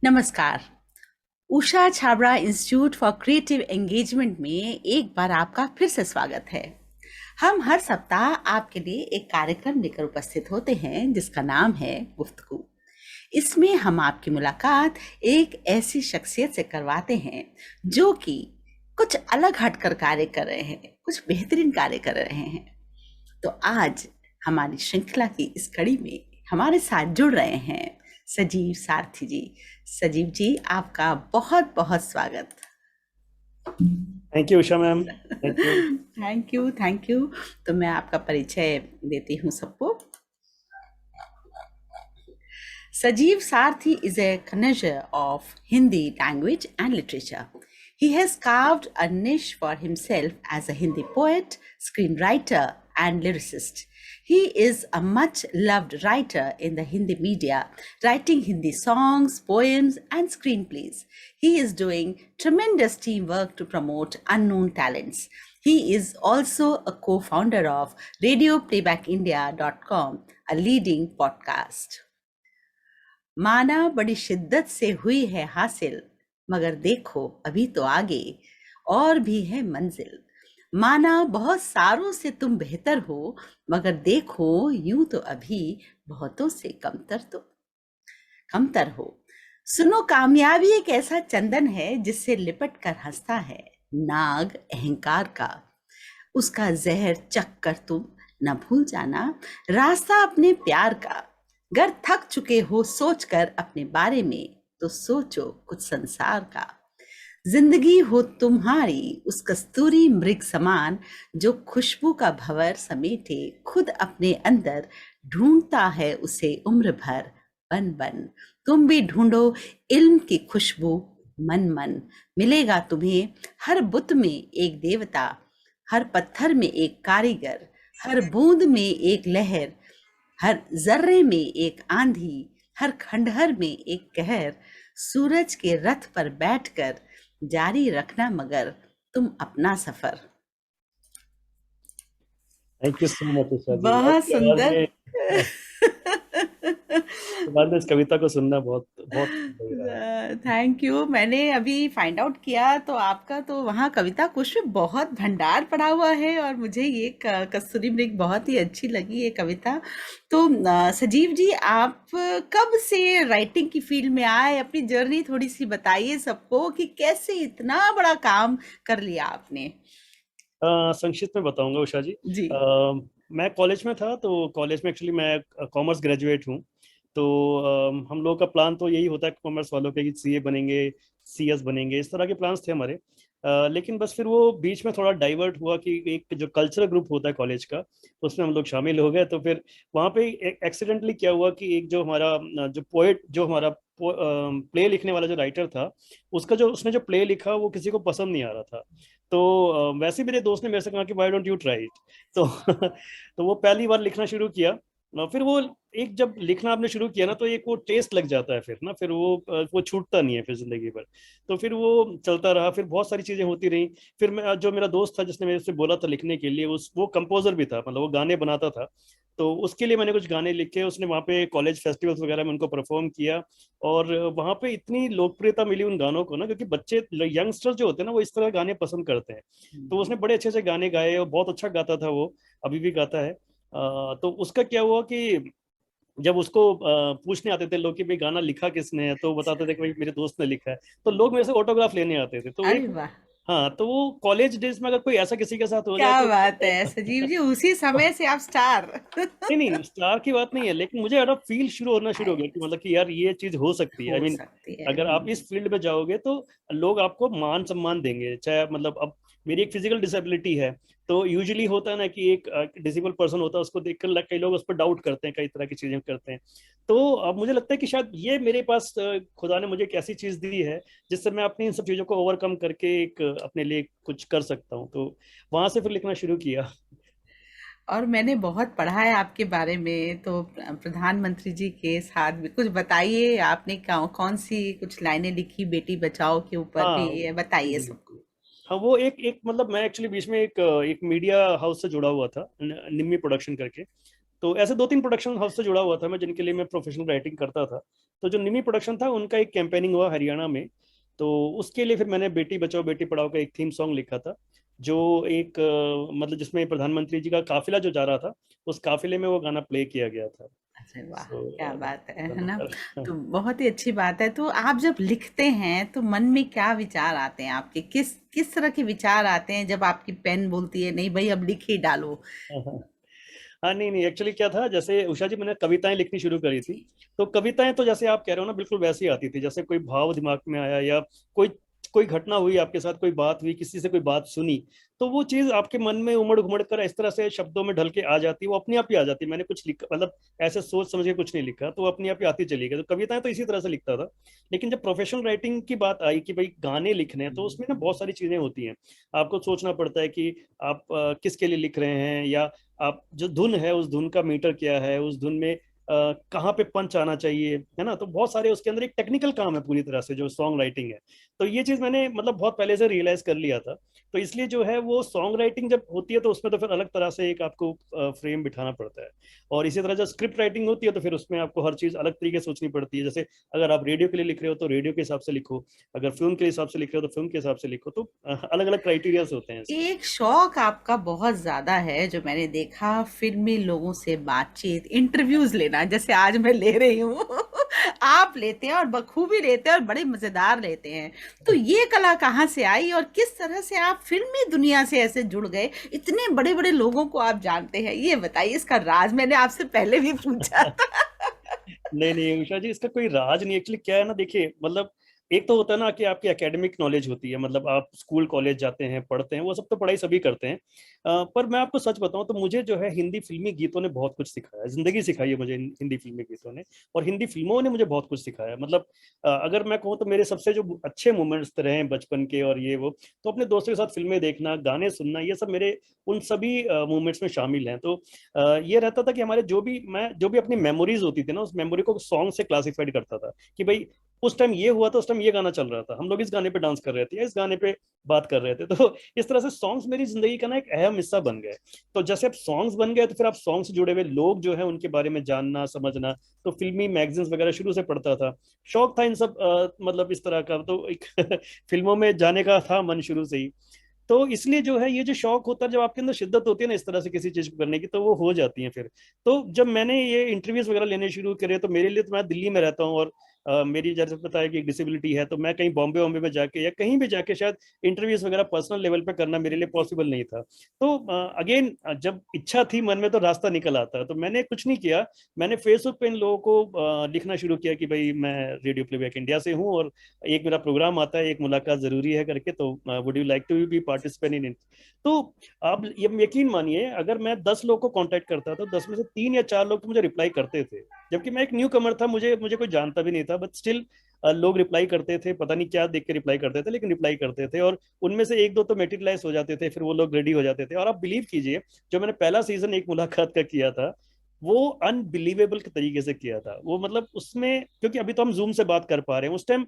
नमस्कार। Usha Chhabra institute for creative engagement में एक बार आपका फिर से स्वागत है। हम हर सप्ताह आपके लिए एक कार्यक्रम लेकर उपस्थित होते हैं जिसका नाम है गुफ्तगू। इसमें हम आपकी मुलाकात एक ऐसी शख्सियत से करवाते हैं जो कि कुछ अलग हटकर कार्य कर रहे हैं, कुछ बेहतरीन कार्य कर रहे हैं। तो आज हमारी श्रृंखला की इस कड़ी में हमारे साथ जुड़ रहे हैं सजीव सारथी जी। सजीव जी, आपका बहुत बहुत स्वागत। Thank you Usha ma'am. Thank you. Thank you. तो मैं आपका परिचय देती हूँ सबको। Sajeev Sarthi is a connoisseur of Hindi language and literature. He has carved a niche for himself as a Hindi poet, screenwriter, and lyricist. He is a much loved writer in the Hindi media, writing Hindi songs, poems, and screenplays. He is doing tremendous teamwork to promote unknown talents. He is also a co founder of RadioPlaybackIndia.com, a leading podcast. माना बड़ी शिद्दत से हुई है हासिल, मगर देखो अभी तो आगे और भी है मंजिल। माना बहुत सारों से तुम बेहतर हो, मगर देखो यूं तो अभी बहुतों से कमतर हो। सुनो, कामयाबी एक ऐसा चंदन है जिससे लिपट कर हंसता है नाग अहंकार का। उसका जहर चख कर तुम न भूल जाना रास्ता अपने प्यार का। गर थक चुके हो सोचकर अपने बारे में, तो सोचो कुछ संसार का। जिंदगी हो तुम्हारी उस कस्तूरी मृग समान, जो खुशबू का भंवर समेटे खुद अपने अंदर, ढूंढता है उसे उम्र भर बन बन। तुम भी ढूंढो इल्म की खुशबू मन मन, मिलेगा तुम्हें हर बुत में एक देवता, हर पत्थर में एक कारीगर, हर बूंद में एक लहर, हर जर्रे में एक आंधी, हर खंडहर में एक कहर। सूरज के रथ पर बैठकर जारी रखना मगर तुम अपना सफर। Thank you so much Usha जी। बहुत आपकी आवाज सुंदर। में बाद में इस कविता को सुनना बहुत बहुत लग रहा है। Thank you. मैंने अभी फाइंड आउट किया तो आपका तो वहाँ कविता कुछ में बहुत भंडार पड़ा हुआ है, और मुझे ये कस्तूरी मृग बहुत ही अच्छी लगी ये कविता। तो सजीव जी, आप कब से राइटिंग की फील्ड में आए? अपनी जर्नी थोड़ी सी बताइए सबको कि कैसे इतना बड़ा काम कर लिया आपने। संक्षिप्त में बताऊंगा उषा जी। जी। मैं कॉलेज में था, तो कॉलेज में एक्चुअली मैं कॉमर्स ग्रेजुएट हूँ। तो हम लोगों का प्लान तो यही होता है कॉमर्स वालों के कि सीए बनेंगे, सीएस बनेंगे, इस तरह के प्लान्स थे हमारे। लेकिन बस फिर वो बीच में थोड़ा डाइवर्ट हुआ कि एक जो कल्चरल ग्रुप होता है कॉलेज का, उसमें हम लोग शामिल हो गए। तो फिर वहाँ पे एक्सीडेंटली क्या हुआ कि एक जो हमारा जो पोएट, जो हमारा प्ले लिखने वाला जो राइटर था, उसका जो उसने जो प्ले लिखा वो किसी को पसंद नहीं आ रहा था। तो वैसे ही मेरे दोस्त ने मेरे से कहा कि why don't you try it. तो तो वो पहली बार लिखना शुरू किया। फिर वो एक जब लिखना आपने शुरू किया ना, तो एक वो टेस्ट लग जाता है फिर ना, फिर वो छूटता नहीं है फिर जिंदगी भर। तो फिर वो चलता रहा, फिर बहुत सारी चीजें होती रही। फिर मैं, जो मेरा दोस्त था जिसने मेरे से बोला था लिखने के लिए, उस वो कंपोजर भी था, मतलब वो गाने बनाता था। तो उसके लिए मैंने कुछ गाने लिखे, उसने वहाँ पे कॉलेज फेस्टिवल्स वगैरह में उनको परफॉर्म किया। और वहाँ पे इतनी लोकप्रियता मिली उन गानों को ना, क्योंकि बच्चे यंगस्टर्स जो होते हैं ना, वो इस तरह के गाने पसंद करते हैं। तो उसने बड़े अच्छे अच्छे गाने गाए और बहुत अच्छा गाता था वो, अभी भी गाता है। तो उसका क्या हुआ कि जब उसको पूछने आते थे लोग कि भाई गाना लिखा किसने है, तो बताते थे कि भाई मेरे दोस्त ने लिखा है। तो लोग मेरे से ऑटोग्राफ लेने आते थे। तो अरे एक, वाह, हाँ, तो वो कॉलेज डेज में अगर कोई ऐसा किसी के साथ हो जाए क्या तो बात है सजीव जी, उसी समय से आप स्टार। नहीं नहीं, स्टार की बात नहीं है, लेकिन मुझे ऐसा फील शुरू होना शुरू हो गया कि Right, मतलब कि यार ये चीज हो सकती है। आई हो मीन, सकती है। अगर आप इस फील्ड में जाओगे तो लोग आपको मान सम्मान देंगे, चाहे मतलब अब मेरी एक फिजिकल डिसेबिलिटी है। तो यूजुअली होता है ना कि एक डिसेबल पर्सन होता है, उसको देखकर कई लोग उस पर डाउट करते हैं, कई तरह की चीजें करते हैं। तो अब मुझे लगता है कि शायद ये मेरे पास खुदा ने मुझे एक ऐसी चीज दी है जिससे मैं अपनी इन सब चीजों को ओवरकम करके एक अपने लिए कुछ कर सकता हूँ। तो वहां से फिर लिखना शुरू किया। और मैंने बहुत पढ़ा है आपके बारे में, तो प्रधानमंत्री जी के साथ भी कुछ बताइए। आपने कौन सी कुछ लाइनें लिखी बेटी बचाओ के ऊपर हाँ भी, बताइए जी। सबको। हाँ, वो एक एक मतलब मैं एक्चुअली बीच में एक मीडिया हाउस से जुड़ा हुआ था, निम्मी प्रोडक्शन करके। तो ऐसे 2-3 प्रोडक्शन हाउस से जुड़ा हुआ था मैं, जिनके लिए मैं प्रोफेशनल राइटिंग करता था। तो जो निमी प्रोडक्शन था उनका एक कैंपेनिंग हुआ हरियाणा में, तो उसके लिए फिर मैंने बेटी बचाओ बेटी पढ़ाओ का एक थीम सॉन्ग लिखा था, जो एक मतलब जिसमें प्रधानमंत्री जी का काफिला जो जा रहा था, उस काफिले में वो गाना प्ले किया गया था। अरे वाह! सो क्या बात है ना? हाँ। तो बहुत ही अच्छी बात है। तो आप जब लिखते हैं तो मन में क्या विचार आते हैं आपके? किस किस तरह के विचार आते हैं जब आपकी पेन बोलती है नहीं भई अब लिख ही डालो? हाँ, नहीं नहीं, एक्चुअली क्या था, जैसे उषा जी मैंने कविताएं लिखनी शुरू करी थी। तो कविताएं तो जैसे आप कह रहे हो ना, बिल्कुल वैसी आती थी, जैसे कोई भाव दिमाग में आया, या कोई कोई घटना हुई आपके साथ, कोई बात हुई, किसी से कोई बात सुनी, तो वो चीज आपके मन में उमड़ घुमड़ कर इस तरह से शब्दों में ढल के आ जाती है, वो अपने आप ही आ जाती है। मैंने कुछ लिखा, मतलब ऐसे सोच समझ के कुछ नहीं लिखा, तो वो अपने आप ही आती चली गई। तो कविताएं तो इसी तरह से लिखता था। लेकिन जब प्रोफेशनल राइटिंग की बात आई कि भाई गाने लिखने हैं, तो उसमें ना बहुत सारी चीजें होती हैं। आपको सोचना पड़ता है कि आप किसके लिए लिख रहे हैं, या आप जो धुन है उस धुन का मीटर क्या है, उस धुन में कहाँ पे पंच आना चाहिए, है ना। तो बहुत सारे उसके अंदर एक टेक्निकल काम है पूरी तरह से, जो सॉन्ग राइटिंग है। तो ये चीज मैंने मतलब बहुत पहले से रियलाइज कर लिया था। तो इसलिए जो है वो सॉन्ग राइटिंग जब होती है, तो उसमें तो फिर अलग तरह से एक आपको फ्रेम बिठाना पड़ता है। और इसी तरह जब स्क्रिप्ट राइटिंग होती है, तो फिर उसमें आपको हर चीज अलग तरीके से सोचनी पड़ती है। जैसे अगर आप रेडियो के लिए लिख रहे हो तो रेडियो के हिसाब से लिखो, अगर फिल्म के हिसाब से लिख रहे हो तो फिल्म के हिसाब से लिखो। तो अलग अलग क्राइटेरियाज होते हैं इसमें। एक शौक आपका बहुत ज्यादा है जो मैंने देखा, फिल्मी लोगों से बातचीत, इंटरव्यूज लेना, जैसे आज मैं ले रही हूँ। आप लेते हैं और बखूबी लेते हैं और बड़े मजेदार लेते हैं। तो ये कला कहाँ से आई और किस तरह से आप फिल्मी दुनिया से ऐसे जुड़ गए? इतने बड़े बड़े लोगों को आप जानते हैं, ये बताइए इसका राज। मैंने आपसे पहले भी पूछा था। नहीं नहीं उषा जी, इसका कोई राज नहीं। एक्चुअली क्या है ना, देखिए मतलब एक तो होता है ना कि आपकी एकेडमिक नॉलेज होती है, मतलब आप स्कूल कॉलेज जाते हैं, पढ़ते हैं, वो सब तो पढ़ाई सभी करते हैं। पर मैं आपको सच बताऊं तो मुझे जो है हिंदी फिल्मी गीतों ने बहुत कुछ सिखाया, जिंदगी सिखाई है मुझे हिंदी फिल्मी गीतों ने। और हिंदी फिल्मों ने मुझे बहुत कुछ सिखाया। मतलब अगर मैं कहूँ तो मेरे सबसे जो अच्छे मोमेंट्स रहे हैं बचपन के और ये वो, तो अपने दोस्तों के साथ फिल्में देखना, गाने सुनना, ये सब मेरे उन सभी मोमेंट्स में शामिल हैं। तो ये रहता था कि हमारे जो भी अपनी मेमोरीज होती थी ना, उस मेमोरी को सॉन्ग से क्लासिफाइड करता था कि भाई उस टाइम ये हुआ था, उस टाइम ये गाना चल रहा था, हम लोग इस गाने पे डांस कर रहे थे या इस गाने पे बात कर रहे थे। तो इस तरह से सॉन्ग्स मेरी जिंदगी का ना एक अहम हिस्सा बन गए। तो जैसे अब सॉन्ग्स बन गए, तो फिर आप सॉन्ग से जुड़े हुए लोग जो है उनके बारे में जानना समझना, तो फिल्मी मैगजीन्स वगैरह शुरू से पढ़ता था। शौक था इन सब मतलब इस तरह का, तो एक फिल्मों में जाने का था मन शुरू से ही। तो इसलिए जो है ये जो शौक होता है, जब आपके अंदर शिद्दत होती है ना इस तरह से किसी चीज को करने की, तो वो हो जाती है फिर। तो जब मैंने ये इंटरव्यूज वगैरह लेने शुरू करे, तो मेरे लिए, तो मैं दिल्ली में रहता हूँ, और मेरी जैसे पता है कि डिसेबिलिटी है, तो मैं कहीं बॉम्बे वॉम्बे में जाके या कहीं भी जाके शायद इंटरव्यूज वगैरह पर्सनल लेवल पे करना मेरे लिए पॉसिबल नहीं था। तो अगेन जब इच्छा थी मन में, तो रास्ता निकल आता है। तो मैंने कुछ नहीं किया, मैंने फेसबुक पे इन लोगों को लिखना शुरू किया कि भाई मैं रेडियो प्लेबैक इंडिया से हूँ, और एक मेरा प्रोग्राम आता है, एक मुलाकात जरूरी है करके, तो would you like to be participate in it. तो आप ये यकीन मानिए, अगर मैं 10 लोग को कांटेक्ट करता था, 10 में से 3 या 4 लोग तो मुझे रिप्लाई करते थे। जबकि मैं एक न्यू कमर था, मुझे मुझे कोई जानता भी नहीं था, बट स्टिल लोग रिप्लाई करते थे, पता नहीं क्या देख के रिप्लाई करते थे, लेकिन रिप्लाई करते थे। और उनमें से एक दो तो मेटेरियलाइज हो जाते थे, फिर वो लोग रेडी हो जाते थे। और आप बिलीव कीजिए, जो मैंने पहला सीजन एक मुलाकात का किया था, वो अनबिलीवेबल के तरीके से किया था। वो मतलब उसमें, क्योंकि अभी तो हम जूम से बात कर पा रहे हैं, उस टाइम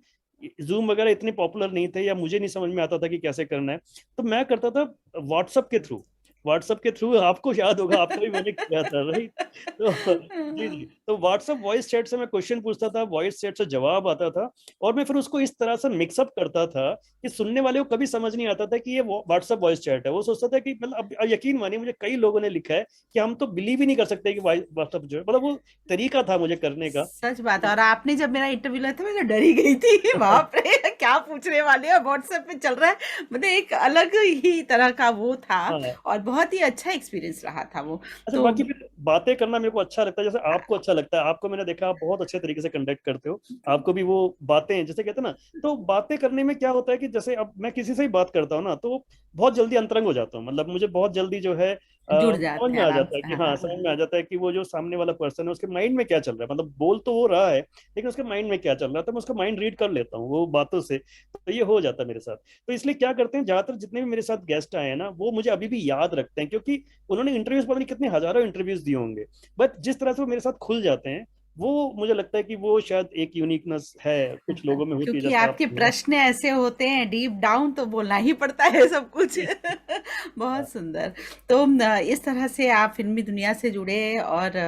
जूम वगैरह इतने पॉपुलर नहीं थे, या मुझे नहीं समझ में आता था कि कैसे करना है। तो मैं करता था व्हाट्सएप के थ्रू। व्हाट्सएप के थ्रू, आपको याद होगा, आपका भी मैंने किया था, राइट। तो जी जी, तो व्हाट्सएप वॉइस चैट से मैं क्वेश्चन पूछता था, वॉइस चैट से जवाब आता था। और मैं फिर उसको इस तरह से मिक्सअप करता था कि सुनने वाले को कभी समझ नहीं आता था कि ये व्हाट्सएप वॉइस चैट है। वो सोचता था कि मतलब, अब यकीन मानिए, मुझे कई लोगों ने लिखा है कि हम तो बिलीव ही नहीं कर सकते कि व्हाट्सएप जो है, मतलब वो तरीका था मुझे करने का। सच बात है। और आपने जब मेरा इंटरव्यू लिया था मैं तो डर ही गई थी। बाप रे क्या पूछने वाले हैं, व्हाट्सएप पे चल रहा है। मतलब एक अलग ही तरह का वो था। हाँ, और बहुत ही अच्छा एक्सपीरियंस रहा था वो। अच्छा, तो बाकी फिर बातें करना मेरे को अच्छा लगता है, जैसे आपको अच्छा लगता है। आपको मैंने देखा, आप बहुत अच्छे तरीके से कंडक्ट करते हो, आपको भी वो बातें जैसे कहते हैं ना। तो बातें करने में क्या होता है कि जैसे अब मैं किसी से ही बात करता हूँ ना, तो बहुत जल्दी अंतरंग हो जाता हूँ। मतलब मुझे बहुत जल्दी जो है जुड़ समझ जाते हैं में आ आराम जाता है से। कि, हाँ हाँ, हाँ समझ में आ जाता है कि वो जो सामने वाला पर्सन है उसके माइंड में क्या चल रहा है। मतलब बोल तो वो रहा है, लेकिन उसके माइंड में क्या चल रहा है, तो मैं उसका माइंड रीड कर लेता हूँ वो बातों से। तो ये हो जाता है मेरे साथ। तो इसलिए क्या करते हैं, ज्यादातर जितने भी मेरे साथ गेस्ट आए हैं ना, वो मुझे अभी भी याद रखते हैं, क्योंकि उन्होंने इंटरव्यूज, पता नहीं कितने हजारों इंटरव्यूज दिए होंगे, बट जिस तरह से वो मेरे साथ खुल जाते हैं, वो मुझे लगता है कि वो शायद एक यूनिकनेस है, कुछ लोगों में होती है, क्योंकि जैसे आपके आप। प्रश्न ऐसे होते हैं डीप डाउन, तो बोलना ही पड़ता है सब कुछ। हाँ बहुत सुंदर। तो इस तरह से आप फिल्मी दुनिया से जुड़े, और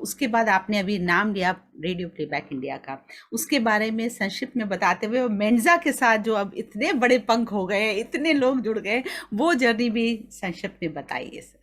उसके बाद आपने अभी नाम लिया रेडियो प्लेबैक इंडिया का, उसके बारे में संक्षिप्त में बताते हुए, और मेंजा के साथ जो अब इतने बड़े पंख हो गए, इतने लोग जुड़ गए, वो जर्नी भी संक्षिप्त में बताइए सर।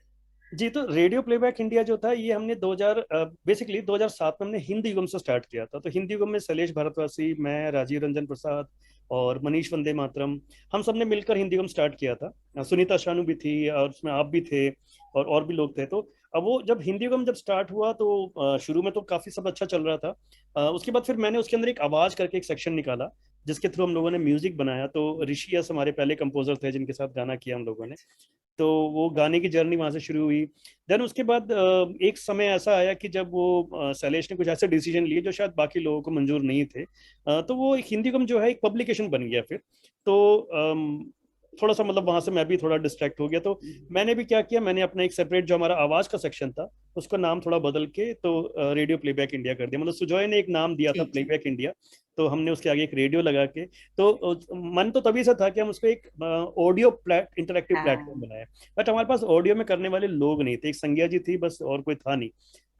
जी, तो रेडियो प्लेबैक इंडिया जो था ये हमने 2000 बेसिकली 2007 में हमने हिंदी युगम से स्टार्ट किया था। तो हिंदी युगम में शैलेश भारद्वाजी, मैं, राजीव रंजन प्रसाद और मनीष वंदे मातरम, हम सब ने मिलकर हिंदी युगम स्टार्ट किया था। सुनीता शानू भी थी और उसमें आप भी थे और भी लोग थे। तो अब वो जब हिंदी युगम जब स्टार्ट हुआ तो शुरू में तो काफी सब अच्छा चल रहा था। उसके बाद फिर मैंने उसके अंदर एक आवाज करके एक सेक्शन निकाला, जिसके थ्रू हम लोगों ने म्यूजिक बनाया। तो ऋषि यस हमारे पहले कंपोजर थे जिनके साथ गाना किया हम लोगों ने। तो वो गाने की जर्नी वहां से शुरू हुई। देन उसके बाद एक समय ऐसा आया कि जब वो शैलेश ने कुछ ऐसे डिसीजन लिए जो शायद बाकी लोगों को मंजूर नहीं थे। तो वो एक हिंदी कम जो है एक पब्लिकेशन बन गया फिर। तो थोड़ा सा मतलब वहां से मैं भी थोड़ा डिस्ट्रैक्ट हो गया। तो मैंने भी क्या किया, मैंने अपना एक सेपरेट जो हमारा आवाज का सेक्शन था उसका नाम थोड़ा बदल के तो रेडियो प्लेबैक इंडिया कर दिया। मतलब सुजॉय ने एक नाम दिया था जी जी। प्लेबैक इंडिया, तो हमने उसके आगे एक रेडियो लगा के। तो मन तो तभी से था कि हम उसको एक ऑडियो इंटरेक्टिव प्लेटफॉर्म हाँ। बनाए। बट हमारे पास ऑडियो में करने वाले लोग नहीं थे, एक संज्ञा जी थी बस और कोई था नहीं।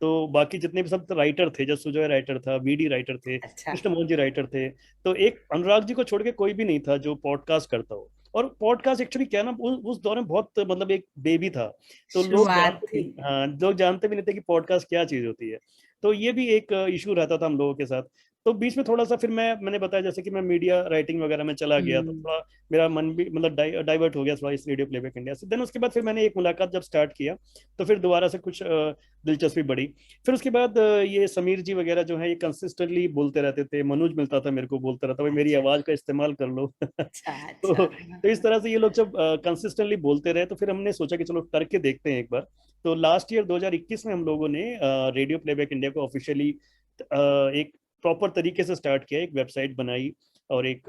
तो बाकी जितने भी सब राइटर थे, जैसे सुजॉय राइटर था, वीडी राइटर थे, अच्छा। कृष्ण मोहन जी राइटर थे। तो एक अनुराग जी को छोड़ के कोई भी नहीं था जो पॉडकास्ट करता हो। और पॉडकास्ट एक्चुअली क्या ना, उस दौर में बहुत मतलब एक बेबी था। तो लोग शुरुआत जानते थी। भी, हाँ, लोग जानते भी नहीं थे कि पॉडकास्ट क्या चीज होती है। तो ये भी एक इशू रहता था हम लोगों के साथ। तो बीच में थोड़ा सा फिर मैंने बताया जैसे कि मैं मीडिया राइटिंग वगैरह में चला गया, तो हम्म। थोड़ा मेरा मन भी मतलब डाइवर्ट हो गया थोड़ा इस रेडियो प्लेबैक इंडिया से। देन उसके बाद फिर मैंने एक मुलाकात जब स्टार्ट किया तो फिर दोबारा से कुछ दिलचस्पी बढ़ी। फिर उसके बाद ये समीर जी वगैरह जो है ये कंसिस्टेंटली बोलते रहते थे, मनोज मिलता था मेरे को, बोलता रहता भाई मेरी अच्छा आवाज का इस्तेमाल कर लो। अच्छा अच्छा। तो इस तरह से ये लोग जब कंसिस्टेंटली बोलते रहे तो फिर हमने सोचा कि चलो करके देखते हैं एक बार। तो लास्ट ईयर 2021 में हम लोगों ने रेडियो प्लेबैक इंडिया को ऑफिशियली एक प्रॉपर तरीके से स्टार्ट किया, एक वेबसाइट बनाई और एक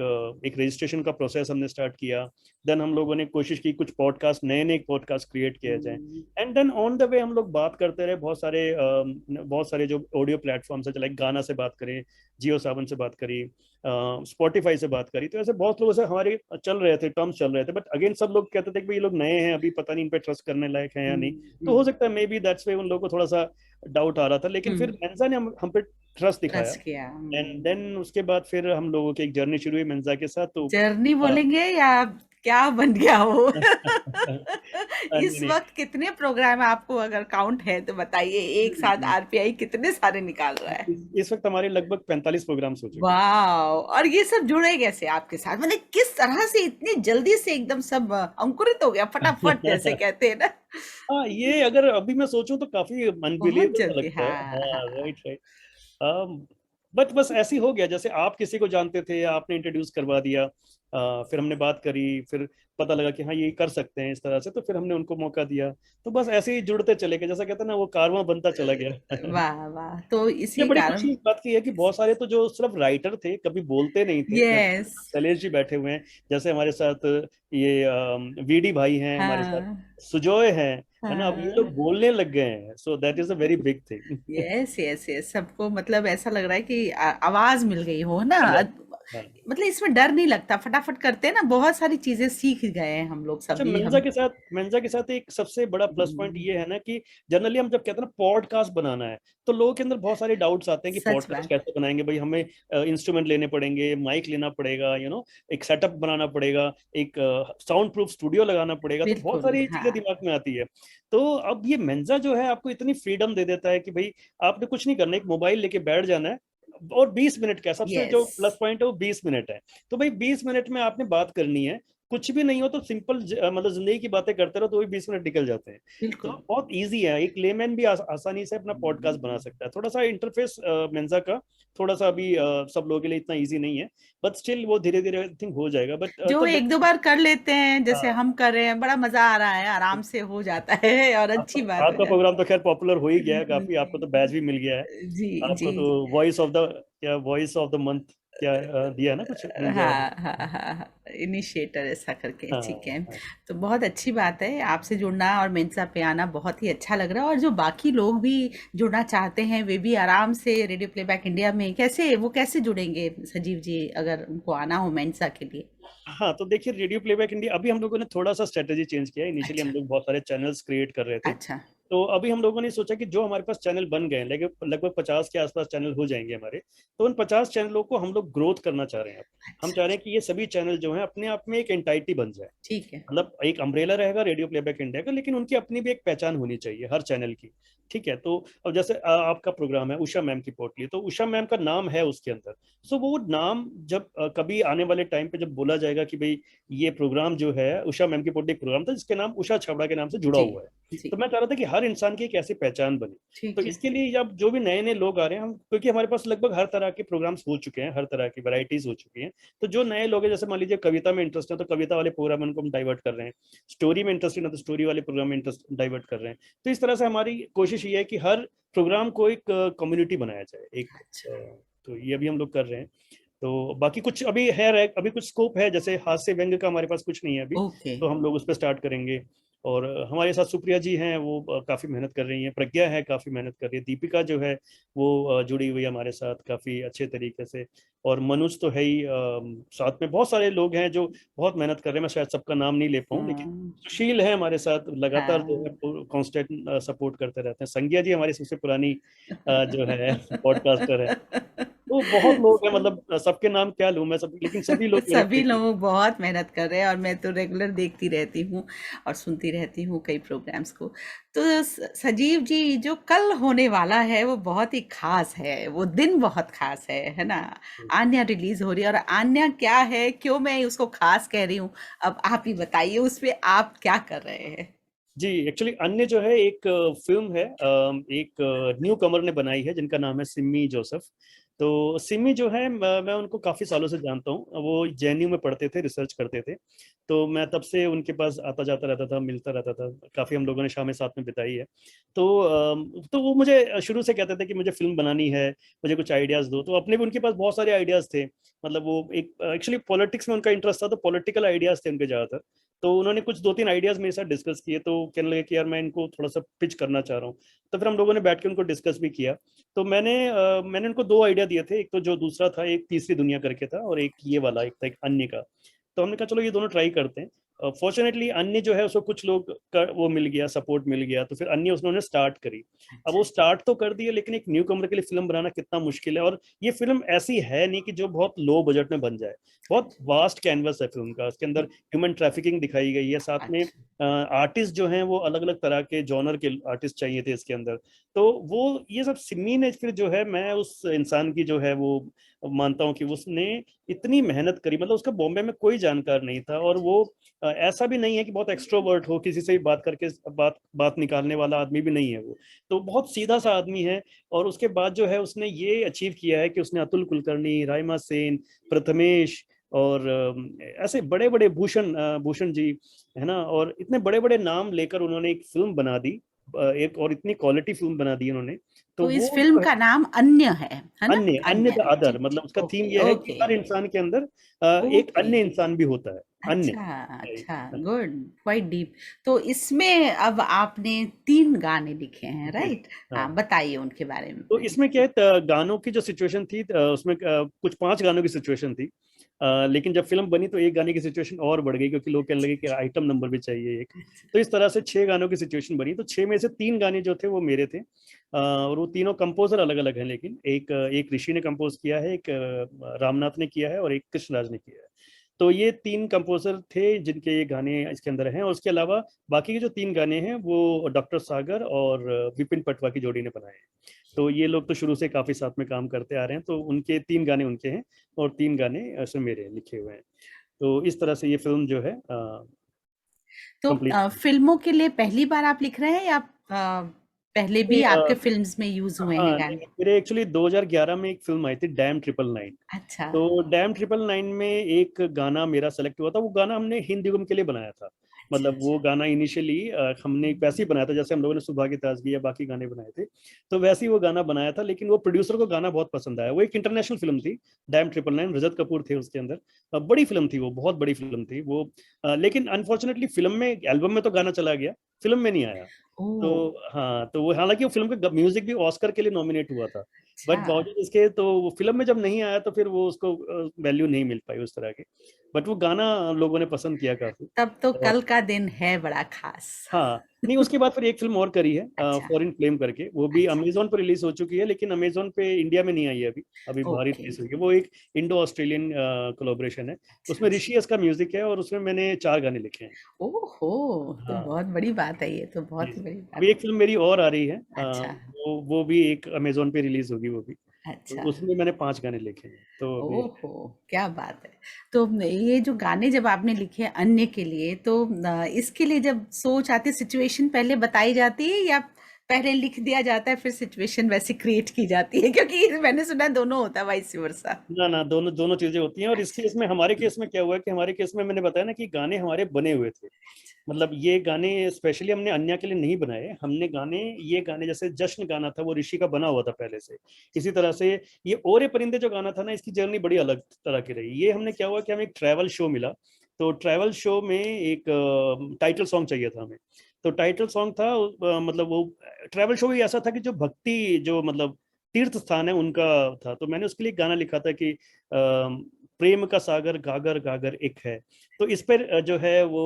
रजिस्ट्रेशन का प्रोसेस हमने स्टार्ट किया। देन हम लोगों ने कोशिश की कुछ पॉडकास्ट, नए नए पॉडकास्ट क्रिएट किए जाएं। Hmm. And then on the way हम लोग बात करते रहे, बहुत सारे जो ऑडियो प्लेटफॉर्म्स है, लाइक गाना से बात करें, जियो सावन से बात करी, स्पॉटिफाई से बात करी। तो ऐसे बहुत लोगों से हमारे चल रहे थे, टर्म्स चल रहे थे। बट अगेन सब लोग कहते थे कि भाई ये लोग नए हैं, अभी पता नहीं इन पे ट्रस्ट करने लायक है या नहीं। तो हो हम्म। सकता है मे बी दैट्स वे उन लोगों को थोड़ा सा डाउट आ रहा था। लेकिन फिर हम्म। मेंजा ने हम पे ट्रस्ट दिखाया। ट्रस्ट किया। एंड देन उसके बाद फिर हम लोगों की एक जर्नी शुरू हुई मेंजा के साथ। तो जर्नी अ, बोलेंगे या क्या बन गया वो? नहीं इस नहीं, वक्त कितने प्रोग्राम आपको अगर काउंट है तो बताइए, एक साथ आरपीआई कितने सारे निकाल रहा है? इस वक्त हमारे लगभग 45 प्रोग्राम्स हो चुके हैं। वाह! और ये सब जुड़े कैसे आपके साथ? मतलब किस तरह से इतनी जल्दी से एकदम सब अंकुरित हो गया फटाफट, जैसे कहते हैं ना? हाँ, ये अगर अभी मैं सोचूं तो काफी बहुत अनबिलीवेबल जल्दी, लगता है। हाँ हाँ, हाँ। Right right. बट बस ऐसे ही हो गया, जैसे आप किसी को जानते थे, आपने इंट्रोड्यूस करवा दिया, फिर हमने बात करी, फिर पता लगा कि हाँ ये कर सकते हैं इस तरह से, तो फिर हमने उनको मौका दिया। तो बस ऐसे ही जुड़ते चले गए, जैसा कहते हैं ना, वो कारवां बनता चला गया। वाह वाह! तो ये इसी बड़ी खुशी कारण। की बात की है कि बहुत सारे तो जो सिर्फ राइटर थे, कभी बोलते नहीं थे, जैसे यस। शैलेश जी बैठे हुए हैं, जैसे हमारे साथ ये वीडी भाई हैं, हमारे साथ हाँ सुजोय हैं, है ना, अब ये हाँ। लोग बोलने लग गए हैं। So that is a very big thing. Yes yes yes, सबको मतलब ऐसा लग रहा है कि आवाज मिल गई हो ना। हाँ। मतलब इसमें डर नहीं लगता, फटाफट करते हैं ना, बहुत सारी चीजें सीख गए हैं हम लोग अच्छा, सभी मेंजा हम। के साथ एक सबसे बड़ा प्लस पॉइंट हम्म। ये है ना कि जनरली हम जब कहते हैं ना पॉडकास्ट बनाना है, तो लोगों के अंदर बहुत सारे डाउट्स आते हैं कि सच पॉडकास्ट बात। कैसे बनाएंगे भाई, हमें इंस्ट्रूमेंट लेने पड़ेंगे, माइक लेना पड़ेगा, एक सेटअप बनाना पड़ेगा, एक साउंड प्रूफ स्टूडियो लगाना पड़ेगा। तो बहुत बिल्कुल सारी हाँ। चीजें दिमाग में आती है। तो अब ये मेंजा जो है आपको इतनी फ्रीडम दे देता है कि भाई आपने कुछ नहीं करना, एक मोबाइल लेके बैठ जाना है और 20 मिनट का सबसे यस। जो प्लस पॉइंट है वो 20 मिनट है। तो भाई 20 मिनट में आपने बात करनी है, कुछ भी नहीं हो तो सिंपल मतलब जिंदगी की बातें करते रहो तो भी 20 मिनट निकल जाते हैं। तो बिल्कुल। बहुत इजी है, एक लेमैन भी आसानी से अपना पॉडकास्ट बना सकता है। थोड़ा सा इंटरफेस मेंजा का थोड़ा सा अभी सब लोगों के लिए इतना इजी नहीं है, बट स्टिल वो धीरे धीरे आई थिंक हो जाएगा। बट जो तब एक दो बार कर लेते हैं जैसे हाँ, हम कर रहे हैं, बड़ा मजा आ रहा है, आराम से हो जाता है और अच्छी आपका बात आपका है। प्रोग्राम तो खैर पॉपुलर हो ही गया है काफी, आपको तो बैच भी मिल गया है। जी जी आपको तो जी। वॉइस ऑफ द क्या वॉइस ऑफ द मंथ क्या दिया ना, कुछ मिल जाएगा। हाँ हाँ हाँ हाँ, इनिशिएटर ऐसा करके, हाँ ठीक है। हाँ। तो बहुत अच्छी बात है, आपसे जुड़ना और मेंसा पे आना बहुत ही अच्छा लग रहा है। और जो बाकी लोग भी जुड़ना चाहते हैं वे भी आराम से रेडियो प्लेबैक इंडिया में कैसे जुड़ेंगे सजीव जी, अगर उनको आना हो मेंसा के लिए? हाँ, तो देखिए रेडियो प्लेबैक इंडिया अभी हम लोगों ने थोड़ा सा स्ट्रेटेजी चेंज किया है। इनिशियली हम अच्छा। लोग बहुत सारे चैनल्स क्रिएट कर रहे थे। अच्छा। तो अभी हम लोगों ने सोचा कि जो हमारे पास चैनल बन गए हैं, लगभग लगभग 50 के आसपास चैनल हो जाएंगे हमारे, तो उन 50 चैनलों को हम लोग ग्रोथ करना चाह रहे हैं। अब हम अच्छा। चाह रहे हैं कि ये सभी चैनल जो हैं अपने आप में एक एंटाइटी बन जाए। ठीक है। मतलब एक अम्ब्रेला रहेगा रेडियो प्लेबैक इंडिया का, लेकिन उनकी अपनी भी एक पहचान होनी चाहिए हर चैनल की। ठीक है, तो अब जैसे आपका प्रोग्राम है उषा मैम की पोटली, तो उषा मैम का नाम है उसके अंदर। सो वो नाम जब कभी आने वाले टाइम पे जब बोला जाएगा कि भाई ये प्रोग्राम जो है उषा मैम की पोटली प्रोग्राम था जिसके नाम उषा छाबड़ा के नाम से जुड़ा जी। हुआ है, जी। तो मैं चाह रहा था कि हर इंसान की एक ऐसी पहचान बने। तो ठीक है। इसके लिए जब जो भी नए नए लोग आ रहे हैं, हम क्योंकि हमारे पास लगभग हर तरह के प्रोग्राम्स हो चुके हैं, हर तरह की वैरायटीज हो चुकी हैं, तो जो नए लोग हैं, जैसे मान लीजिए कविता में इंटरेस्ट है तो कविता वाले प्रोग्राम में उनको हम डाइवर्ट कर रहे हैं, स्टोरी में इंटरेस्टेड है तो स्टोरी वाले प्रोग्राम में इंटरेस्ट डाइवर्ट कर रहे हैं। तो इस तरह से हमारी कोशिश ये है कि हर प्रोग्राम को एक कम्युनिटी बनाया जाए एक। अच्छा। तो ये अभी हम लोग कर रहे हैं। तो बाकी कुछ अभी है, अभी कुछ स्कोप है, जैसे हास्य व्यंग का हमारे पास कुछ नहीं है अभी, ओके। तो हम लोग उस पर स्टार्ट करेंगे। और हमारे साथ सुप्रिया जी हैं, वो काफ़ी मेहनत कर रही हैं, प्रज्ञा है काफ़ी मेहनत कर रही है, दीपिका जो है वो जुड़ी हुई है हमारे साथ काफ़ी अच्छे तरीके से, और मनुज तो है ही। साथ में बहुत सारे लोग हैं जो बहुत मेहनत कर रहे हैं, मैं शायद सबका नाम नहीं ले पाऊँ, लेकिन हाँ। सुशील है हमारे साथ लगातार जो हाँ। है कांस्टेंट सपोर्ट करते रहते हैं। संज्ञा जी हमारी सबसे पुरानी जो है पॉडकास्टर है। तो बहुत लोग हैं, मतलब सबके नाम क्या लूं मैं, सब, लेकिन सभी लोग मेहनत सभी करते हैं। लोग बहुत मेहनत कर रहे हैं और मैं तो रेगुलर देखती रहती हूँ और सुनती रहती हूँ कई प्रोग्राम्स को। तो सजीव जी, जो कल होने वाला है वो बहुत ही खास है, वो दिन बहुत खास है ना? आन्या रिलीज हो रही है, और आन्या क्या है, क्यों मैं उसको खास कह रही हूँ, अब आप ही बताइए, उसमें आप क्या कर रहे हैं? जी, एक्चुअली अन्य जो है एक फिल्म है, एक न्यू कमर ने बनाई है जिनका नाम है सिमी जोसेफ। तो सिमी जो है, मैं उनको काफ़ी सालों से जानता हूँ, वो जेएनयू में पढ़ते थे, रिसर्च करते थे। तो मैं तब से उनके पास आता जाता रहता था, मिलता रहता था, काफ़ी हम लोगों ने शामें साथ में बिताई है। तो वो मुझे शुरू से कहते थे कि मुझे फिल्म बनानी है, मुझे कुछ आइडियाज़ दो। तो अपने भी उनके पास बहुत सारे आइडियाज़ थे। मतलब वो एक एक्चुअली पॉलिटिक्स में उनका इंटरेस्ट था, तो पॉलिटिकल आइडियाज़ थे उनके ज़्यादातर। तो उन्होंने कुछ दो तीन आइडियाज मेरे साथ डिस्कस किए, तो कहने लगे कि यार मैं इनको थोड़ा सा पिच करना चाह रहा हूँ। तो फिर हम लोगों ने बैठ के उनको डिस्कस भी किया। तो मैंने उनको दो आइडिया दिए थे, एक तो जो दूसरा था एक तीसरी दुनिया करके था, और एक ये वाला एक था एक अन्य का। तो हमने कहा चलो ये दोनों ट्राई करते हैं। फॉर्चुनेटली अन्य जो है उसको कुछ लोग का वो मिल गया, सपोर्ट मिल गया, तो फिर अन्य उन्होंने स्टार्ट करी। अब वो अच्छा। स्टार्ट तो कर दिए, लेकिन एक न्यू कमर के लिए फिल्म बनाना कितना मुश्किल है। और ये फिल्म ऐसी है नहीं कि जो बहुत लो बजट में बन जाए, बहुत वास्ट कैनवस है फिल्म का। उसके अंदर ह्यूमन ट्रैफिकिंग दिखाई गई है, साथ में अच्छा। आर्टिस्ट जो हैं वो अलग अलग तरह के जॉनर के आर्टिस्ट चाहिए थे इसके अंदर। तो वो ये सब सिमी ने फिर जो है, मैं उस इंसान की जो है वो मानता हूँ कि उसने इतनी मेहनत करी, मतलब उसका बॉम्बे में कोई जानकार नहीं था, और वो ऐसा भी नहीं है कि बहुत एक्सट्रोवर्ट हो, किसी से भी बात करके बात बात निकालने वाला आदमी भी नहीं है वो। तो बहुत सीधा सा आदमी है। और उसके बाद जो है उसने ये अचीव किया है कि उसने अतुल कुलकर्णी, राइमा सेन, प्रथमेश, और ऐसे बड़े बड़े भूषण जी, है ना, और इतने बड़े बड़े नाम लेकर उन्होंने एक फिल्म बना दी, एक और इतनी क्वालिटी फिल्म बना दी उन्होंने। तो तो इस वो फिल्म जो है का नाम अन्य है ना? अन्य, अन्य द अन्य, अदर, ठीक मतलब ठीक, उसका थीम ओके ये है कि ओके। हर इंसान के अंदर एक ओके। अन्य इंसान भी होता है। अन्य। अच्छा। अच्छा। गुड। Quite deep. तो इसमें अब आपने 3 गाने लिखे हैं, जी। राइट? हाँ, हाँ, बताइए उनके बारे में तो पहले। इसमें क्या है, गानों की जो सिचुएशन थी, उसमें कुछ 5 गानों की सिचुएशन थी। लेकिन जब फिल्म बनी तो एक गाने की सिचुएशन और बढ़ गई, क्योंकि लोग कहने लगे कि आइटम नंबर भी चाहिए एक। तो इस तरह से 6 गानों की सिचुएशन बनी। तो 6 में से 3 गाने जो थे वो मेरे थे। और वो तीनों कंपोजर अलग अलग हैं, लेकिन एक ऋषि ने कंपोज किया है, एक रामनाथ ने किया है, और एक कृष्णराज ने किया है। तो ये 3 कंपोजर थे जिनके ये गाने इसके अंदर हैं, और उसके अलावा बाकी के जो 3 गाने हैं वो डॉक्टर सागर और विपिन पटवा की जोड़ी ने बनाए हैं। तो ये लोग तो शुरू से काफी साथ में काम करते आ रहे हैं, तो उनके 3 गाने उनके हैं, और 3 गाने ऐसे मेरे लिखे हुए हैं। तो इस तरह से ये फिल्म जो है तो कंप्लीट। फिल्मों के लिए पहली बार आप लिख रहे हैं, या पहले भी आपके फिल्म्स में यूज हुए हैं हाँ नहीं, गाने? मेरे एक्चुअली 2011 में एक फिल्म आई थी, डैम ट्रिपल नाइन। अच्छा। तो डैम ट्रिपल नाइन में एक गाना मेरा सेलेक्ट हुआ था, वो गाना हमने हिंदी फिल्म के लिए बनाया था। अच्छा मतलब वो अच्छा। गाना इनिशियली हमने वैसे ही बनाया था जैसे हम लोगों ने सुबह की ताजगी या बाकी गाने बनाए थे, तो वैसे ही वो गाना बनाया था। लेकिन वो प्रोड्यूसर को गाना बहुत पसंद आया। वो एक इंटरनेशनल फिल्म थी, डैम 999, रजत कपूर थे उसके अंदर। बड़ी फिल्म थी वो, बहुत बड़ी फिल्म थी वो। लेकिन अनफॉर्चुनेटली फिल्म में, एल्बम में तो गाना चला गया, फिल्म में नहीं आया। ओ। तो हाँ, तो वो हालांकि वो फिल्म का म्यूजिक भी ऑस्कर के लिए नॉमिनेट हुआ था, अच्छा। बट बावजूद इसके तो वो फिल्म में जब नहीं आया तो फिर वो उसको वैल्यू नहीं मिल पाई उस तरह की। बट वो गाना लोगों ने पसंद किया काफी। तब तो और कल का दिन है बड़ा खास। हाँ, नहीं उसके बाद फिर एक फिल्म और करी है अच्छा फॉरेन फ्लेम करके, वो भी अच्छा। अमेजोन पर रिलीज हो चुकी है, लेकिन अमेजोन पे इंडिया में नहीं आई है अभी, अभी बाहर ही ओके। रिलीज हुई है। वो एक इंडो ऑस्ट्रेलियन कोलोब्रेशन है। अच्छा उसमें अच्छा। ऋषि एस का म्यूजिक है, और उसमें मैंने 4 गाने लिखे हैं। ओहो, तो हाँ बहुत बड़ी बात है, ये तो जी। बहुत ही बड़ी अभी बात एक फिल्म मेरी और आ रही है, है। अच्छा वो भी एक अमेजोन पे रिलीज होगी वो भी। तो अच्छा। उसमें मैंने 5 गाने लिखे हैं, तो अभी। ओहो, क्या बात है। तो ये जो गाने जब आपने लिखे अन्य के लिए, तो इसके लिए जब सोच आती, सिचुएशन पहले बताई जाती है या पहले लिख दिया जाता है फिर सिचुएशन वैसे क्रिएट की जाती है? क्योंकि मैंने सुना है दोनों होता है, वाइस वर्सा। ना ना, दोनों दोनों चीजें होती हैं। और इस अच्छा केस में, हमारे केस में क्या हुआ है कि हमारे केस में मैंने बताया ना कि गाने हमारे बने हुए थे। मतलब ये गाने स्पेशली हमने अन्या के लिए नहीं बनाए, हमने गाने, ये गाने जैसे जश्न गाना था वो ऋषि का बना हुआ था पहले से। इसी तरह से ये ओरे परिंदे जो गाना था ना, इसकी जर्नी बड़ी अलग तरह की रही। ये हमने क्या हुआ कि हमें एक ट्रैवल शो मिला, तो ट्रैवल शो में एक टाइटल सॉन्ग चाहिए था हमें। तो टाइटल सॉन्ग था मतलब वो ट्रैवल शो ही ऐसा था कि जो भक्ति, जो मतलब तीर्थ स्थान है उनका था। तो मैंने उसके लिए गाना लिखा था कि प्रेम का सागर गागर गागर एक है। तो इस पर जो है वो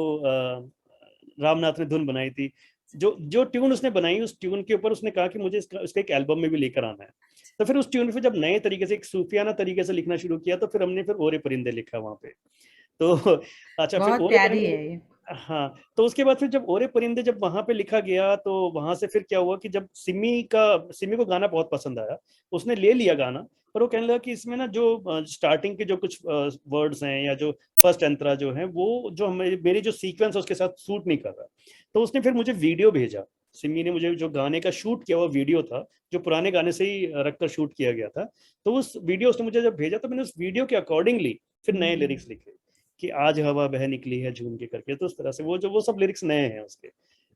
रामनाथ ने धुन बनाई थी। जो जो ट्यून उसने बनाई, उस ट्यून के ऊपर उसने कहा कि मुझे इसका एक एल्बम में भी लेकर आना है। तो फिर उस ट्यून पे जब नए तरीके से, एक सूफियाना तरीके से लिखना शुरू किया, तो फिर हमने फिर ओरे परिंदे लिखा वहां पे। तो अच्छा, फिर बहुत ओरे प्यारी परिंदे। है ये। हाँ, तो उसके बाद फिर जब ओरे परिंदे जब वहां पे लिखा गया, तो वहां से फिर क्या हुआ कि जब सिमी को गाना बहुत पसंद आया, उसने ले लिया गाना। पर वो कहने लगा कि इसमें ना जो स्टार्टिंग के जो कुछ वर्ड्स हैं, या जो फर्स्ट अंतरा जो है, वो जो मेरी जो सीक्वेंस है उसके साथ सूट नहीं कर रहा। तो उसने फिर मुझे वीडियो भेजा। सिमी ने मुझे जो गाने का शूट किया हुआ वीडियो था, जो पुराने गाने से ही रखकर शूट किया गया था, तो उस वीडियो उसने मुझे जब भेजा, तो मैंने उस वीडियो के अकॉर्डिंगली फिर नए हम्म। लिरिक्स लिखे कि आज हवा बह निकली है झूम के करके। तो उस तरह से वो सब लिरिक्स नए हैं उसके।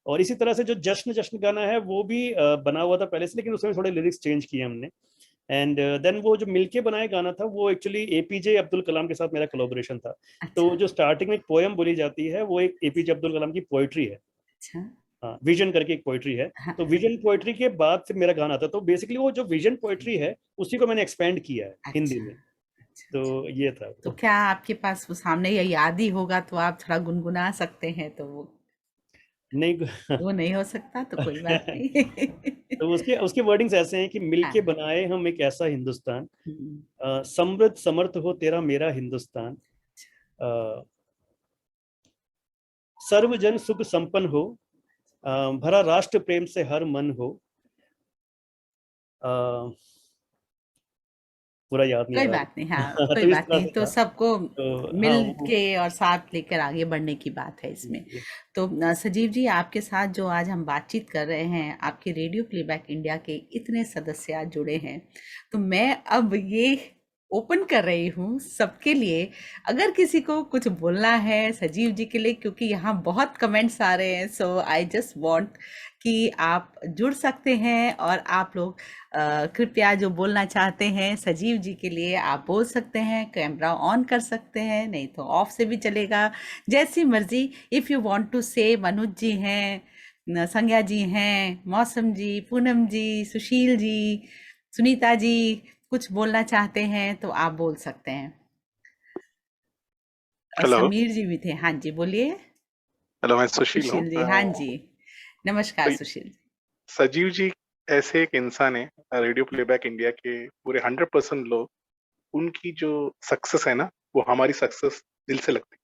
और इसी तरह से जो जश्न जश्न गाना है वो भी बना हुआ था पहले से, लेकिन उसमें थोड़े लिरिक्स चेंज किए हमने। एंड देन वो जो मिलके बनाए गाना था, वो एक्चुअली एपीजे अब्दुल कलाम के साथ मेरा कोलैबोरेशन था। तो अच्छा जो स्टार्टिंग में एक पोयम बोली जाती है, वो एक एपीजे अब्दुल कलाम की पोइट्री है। अच्छा। हाँ, विजन करके एक पोइट्री है। हाँ तो हाँ। विजन पोइट्री के बाद फिर मेरा गाना था। तो बेसिकली वो जो विजन पोइट्री है, उसी को मैंने एक्सपेंड किया है हिंदी अच्छा में। अच्छा तो अच्छा। ये था तो वो। क्या आपके पास वो सामने या याद ही होगा तो आप थोड़ा गुनगुना सकते हैं, तो नहीं। वो नहीं हो सकता तो कोई बात नहीं। तो उसके उसके वर्डिंग्स ऐसे हैं कि मिलके हाँ। बनाए हम एक ऐसा हिंदुस्तान, हम्म। समृद्ध समर्थ हो तेरा मेरा हिंदुस्तान, अ, सर्वजन सुख संपन्न हो, भरा राष्ट्र प्रेम से हर मन हो। अ, पूरा याद नहीं आ कोई रहा बात नहीं, हाँ अभी। कोई तो इस बात तरह नहीं, से तो था। सबको तो हाँ मिल वो, के और साथ लेकर आगे बढ़ने की बात है इसमें। तो सजीव जी, आपके साथ जो आज हम बातचीत कर रहे हैं, आपके रेडियो प्लेबैक इंडिया के इतने सदस्य आज जुड़े हैं, तो मैं अब ये ओपन कर रही हूँ सबके लिए, अगर किसी को कुछ बोलना है सजीव जी के लिए, क्योंकि यहाँ बहुत कमेंट्स आ रहे हैं, सो आई जस्ट वांट कि आप जुड़ सकते हैं और आप लोग कृपया जो बोलना चाहते हैं सजीव जी के लिए आप बोल सकते हैं। कैमरा ऑन कर सकते हैं, नहीं तो ऑफ से भी चलेगा, जैसी मर्जी। इफ़ यू वांट टू से, मनोज जी हैं, संज्ञा जी हैं, मौसम जी, पूनम जी, सुशील जी, सुनीता जी, कुछ बोलना चाहते हैं तो आप बोल सकते हैं। और हेलो। समीर जी भी थे, हाँ जी बोलिए। हेलो, मैं सुशील हूँ। सुशील जी, हाँ जी, नमस्कार तो सुशील जी। सजीव जी ऐसे एक इंसान है, रेडियो प्लेबैक इंडिया के पूरे 100% लोग, उनकी जो सक्सेस है ना, वो हमारी सक्सेस दिल से लगती है।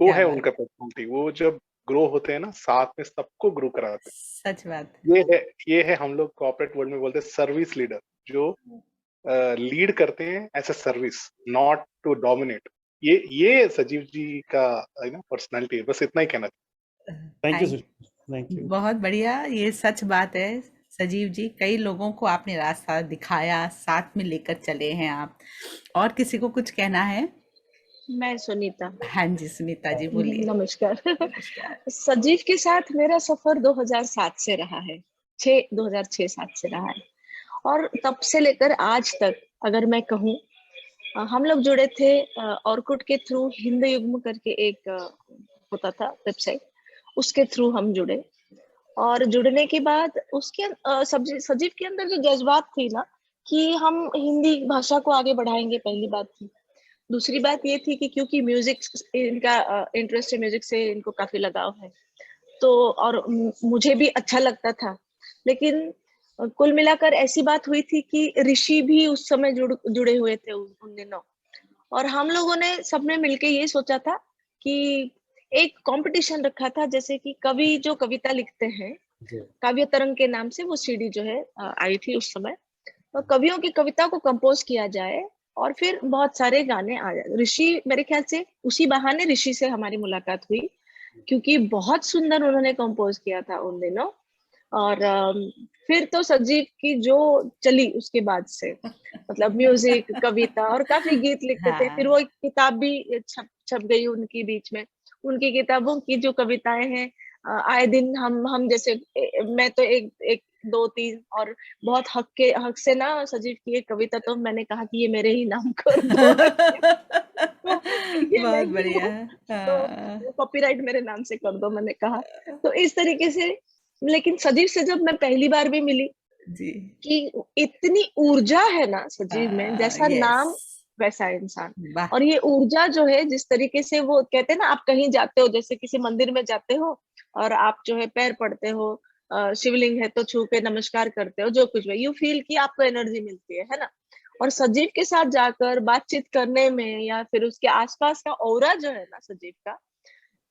वो क्या है बात, उनका पर्सनालिटी। वो जब ग्रो होते हैं ना, साथ में सबको ग्रो कराते सच बात। हैं। ये है हम लोग कॉर्पोरेट वर्ल्ड में बोलते हैं सर्विस लीडर, जो लीड करते हैं as a service, not to dominate. ये सजीव जी का है ना पर्सनालिटी है। बस इतना ही कहना thank you thank, sir, thank you. बहुत बढ़िया, ये सच बात है सजीव जी, कई लोगों को आपने रास्ता दिखाया, साथ में लेकर चले हैं आप। और किसी को कुछ कहना है? मैं सुनीता। हाँ जी सुनीता जी बोलिए। नमस्कार। नमस्कार। सजीव के साथ मेरा सफर 2007 से रहा है, 2006-7 से रहा है, और तब से लेकर आज तक अगर मैं कहूँ, हम लोग जुड़े थे ऑर्कुट के थ्रू। हिंद युग्म करके एक होता था वेबसाइट, उसके थ्रू हम जुड़े। और जुड़ने के बाद उसके सजीव के अंदर जो जज्बात थी ना कि हम हिंदी भाषा को आगे बढ़ाएंगे, पहली बात थी। दूसरी बात ये थी कि क्योंकि म्यूजिक, इनका इंटरेस्ट है, म्यूजिक से इनको काफी लगाव है, तो और मुझे भी अच्छा लगता था। लेकिन कुल मिलाकर ऐसी बात हुई थी कि ऋषि भी उस समय जुड़े हुए थे उन दिनों। और हम लोगों ने सबने मिलके ये सोचा था कि एक कंपटीशन रखा था, जैसे कि कवि जो कविता लिखते हैं, काव्य तरंग के नाम से वो सीडी जो है आई थी उस समय। तो कवियों की कविता को कंपोज किया जाए और फिर बहुत सारे गाने आ जाए। ऋषि, मेरे ख्याल से उसी बहाने ऋषि से हमारी मुलाकात हुई, क्योंकि बहुत सुंदर उन्होंने कंपोज किया था उन दिनों। और फिर तो सजीव की जो चली उसके बाद से, मतलब म्यूजिक, कविता, और काफी गीत लिखते थे। फिर वो एक किताब भी छप गई उनकी बीच में। उनकी किताबों की जो कविताएं हैं, आए दिन हम जैसे मैं तो एक दो तीन और बहुत हक से ना सजीव की एक कविता तो मैंने कहा कि ये मेरे ही नाम कर दो। तो ये मैं बहुत ही बढ़िया। हूँ, तो कॉपीराइट मेरे नाम से कर दो, मैंने कहा। तो इस तरीके से। लेकिन सजीव से जब मैं पहली बार भी मिली जी कि इतनी ऊर्जा है ना सजीव में, जैसा नाम यस वैसा इंसान। वाह और ये ऊर्जा जो है, जिस तरीके से वो कहते हैं ना, आप कहीं जाते हो, जैसे किसी मंदिर में जाते हो और आप जो है पैर पड़ते हो, शिवलिंग है तो छू के नमस्कार करते हो, जो कुछ भी यू फील कि आपको एनर्जी मिलती है ना। और सजीव के साथ जाकर बातचीत करने में, या फिर उसके आसपास का ऑरा जो है ना सजीव का,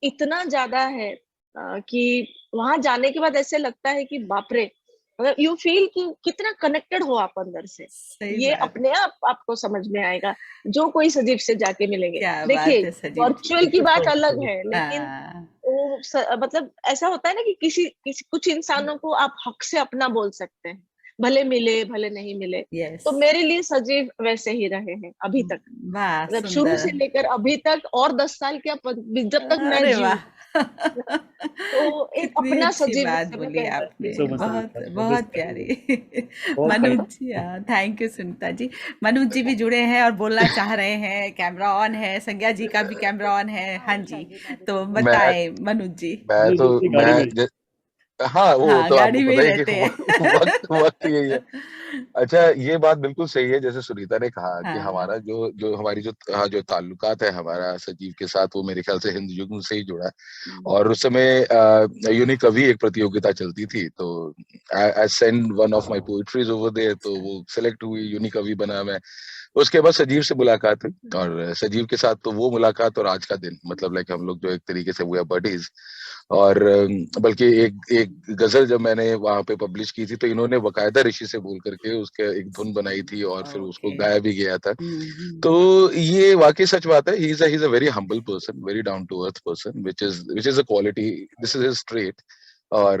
इतना ज्यादा है कि वहां जाने के बाद ऐसे लगता है कि बाप रे, मतलब यू फील कि कितना कनेक्टेड हो आप अंदर से। सही ये बात। अपने आप आपको समझ में आएगा जो कोई सजीव से जाके मिलेंगे। क्या बात देखिए, है सजीव जी। वर्चुअल की बात अलग है, लेकिन हाँ वो मतलब ऐसा होता है ना कि किसी कुछ इंसानों को आप हक से अपना बोल सकते हैं, भले मिले भले नहीं मिले। यस तो मेरे लिए सजीव वैसे ही रहे हैं अभी तक, वाह मतलब शुरू सुंदर। से लेकर अभी तक, और 10 साल क्या, जब तक मैं अरे जीऊँ। वाह तो एक कितनी अपना अच्छी सजीव बात जिसे मैं बोली कह सकती आपने। सो हूँ। मच बहुत बहुत बहुत इंस्पायरिंग, प्यारी। बहुत Manoj thank ji, thank you Sunita ji. Manoj ji भी जुड़े हैं और बोलना चाह रहे हैं, कैमरा ऑन है, संज्ञा जी का भी कैमरा ऑन है। हाँ जी, तो मैं बताएं मनोज जी। मैं जी तो अपनी गाड़ी में हाँ, वो हाँ तो आपको गाड़ी में पता ही ही है कि रहते हैं। वक्त वक्त यही है। अच्छा, ये बात बिल्कुल सही है जैसे सुनीता ने कहा कि हाँ हमारा जो जो हमारी जो ताल्लुकात है हमारा सजीव के साथ, वो मेरे ख्याल से हिंद युग से ही जुड़ा है। और उस समय यूनिक कवि एक प्रतियोगिता चलती थी, तो I send one of my poetries over there, तो वो सिलेक्ट हुई, यूनिक कवि बना मैं। उसके बाद सजीव से मुलाकात हुई, और सजीव के साथ तो वो मुलाकात और आज का दिन, मतलब लाइक हम लोग जो एक तरीके से वी आर बडीज। और बल्कि एक एक गजल जब मैंने वहां पे पब्लिश की थी, तो इन्होंने बकायदा ऋषि से बोल करके उसके एक धुन बनाई थी और फिर उसको ओके गाया भी गया था। तो ये वाकई सच बात है, he is a very humble person, very down to earth person, which is a quality, this is his trait. और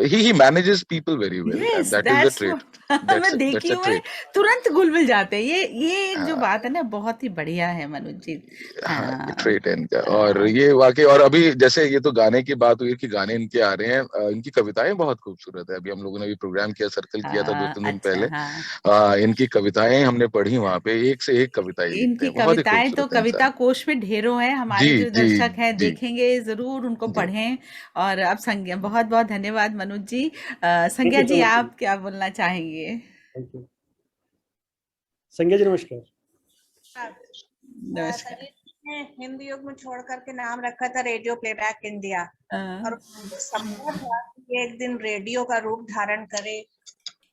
he manages people very well, and yes that is a that's trait. What मैं देखी That's a हूँ, मैं trait. तुरंत घुल मिल जाते हैं। ये जो हाँ, बात है ना बहुत ही बढ़िया है मनोज जी। हाँ, ये हाँ ट्रेट है इनका। और ये वाकई, और अभी जैसे ये तो गाने की बात हुई कि गाने इनके आ रहे हैं, इनकी कविताएं बहुत खूबसूरत है। अभी हम लोगों ने भी प्रोग्राम किया, सर्कल किया था 2-3 दिन अच्छा पहले। हाँ इनकी कविताएं हमने पढ़ी वहां पे, एक से एक कविताएं लिखते इनकी हैं, बहुत ही कविताएं तो खूबसूरत कविता इंसान। कोश में ढेरों हैं। जी हमारे जो जी दर्शक हैं जी देखेंगे जरूर, उनको जी। पढ़ें। और अब संज्ञा, बहुत बहुत धन्यवाद मनोज जी। थैंक संज्ञा यू जी सो मच। आप क्या बोलना चाहेंगे? थैंक यू संजय जी, नमस्कार। नमस्कार। सजीव ने हिंदी युग में छोड़ करके नाम रखा था रेडियो प्लेबैक इंडिया, और सपना था कि एक दिन रेडियो का रूप धारण करे,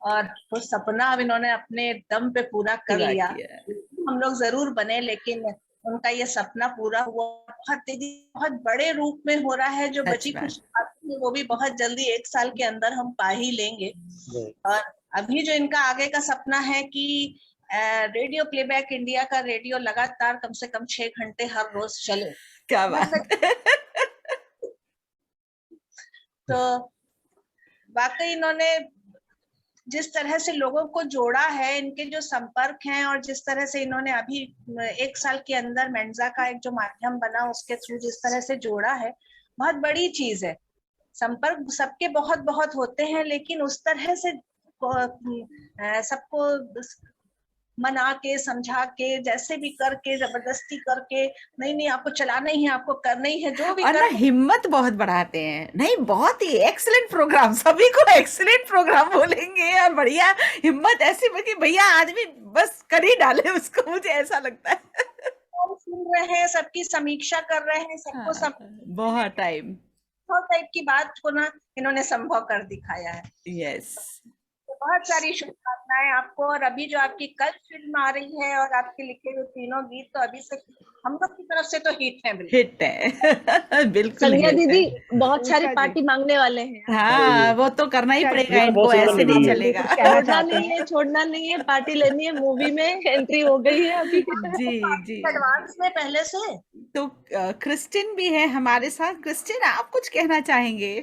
और वो सपना अब इन्होंने अपने दम पे पूरा कर पूरा लिया। किया। हम लोग जरूर बने, लेकिन उनका ये सपना पूरा हुआ, बहुत तेजी, बहुत बड़े रूप में हो रहा है। जो सच बची बात। खुशी बातें हैं, वो भी बहुत जल्दी 1 साल के अंदर हम पा ही लेंगे। राइट। और अभी जो इनका आगे का सपना है कि रेडियो प्लेबैक इंडिया का रेडियो लगातार कम से कम 6 घंटे हर रोज चले। क्या बात है। तो वाकई इन्होंने जिस तरह से लोगों को जोड़ा है, इनके जो संपर्क हैं और जिस तरह से इन्होंने अभी 1 साल के अंदर मेंजा का एक जो माध्यम बना उसके थ्रू जिस तरह से जोड़ा है, बहुत बड़ी चीज है। संपर्क सबके बहुत बहुत होते हैं, लेकिन उस तरह से सबको मना के समझा के जैसे भी करके जबरदस्ती करके नहीं आपको चलाना ही है, आपको करना ही है, जो भी और ना हिम्मत बहुत बढ़ाते हैं। नहीं, बहुत ही एक्सीलेंट प्रोग्राम, सभी को एक्सीलेंट प्रोग्राम बोलेंगे और बढ़िया हिम्मत ऐसी कि भैया आदमी बस कर ही डाले उसको, मुझे ऐसा लगता है। सुन रहे हैं, सबकी समीक्षा कर रहे हैं, सबको बहुत टाइप की बात को ना इन्होंने संभव कर दिखाया है। यस, बहुत सारी शुभकामनाएं आपको। और अभी जो आपकी कल फिल्म आ रही है और आपके लिखे हुए तीनों गीत तो अभी से हम लोग की तरफ से तो हिट है, हिट है। बिल्कुल संध्या हिट दीदी है। बहुत सारी पार्टी मांगने वाले हैं। हाँ, वो तो करना ही पड़ेगा ये तो बहुत इनको, सुंदर ऐसे नहीं लगी है। चलेगा। छोड़ना नहीं है, पार्टी लेनी है। मूवी में एंट्री हो गई है अभी। जी जी। एडवांस में पहले से। तो क्रिस्टिन भी है हमारे साथ। क्रिस्टिन, आप कुछ कहना चाहेंगे?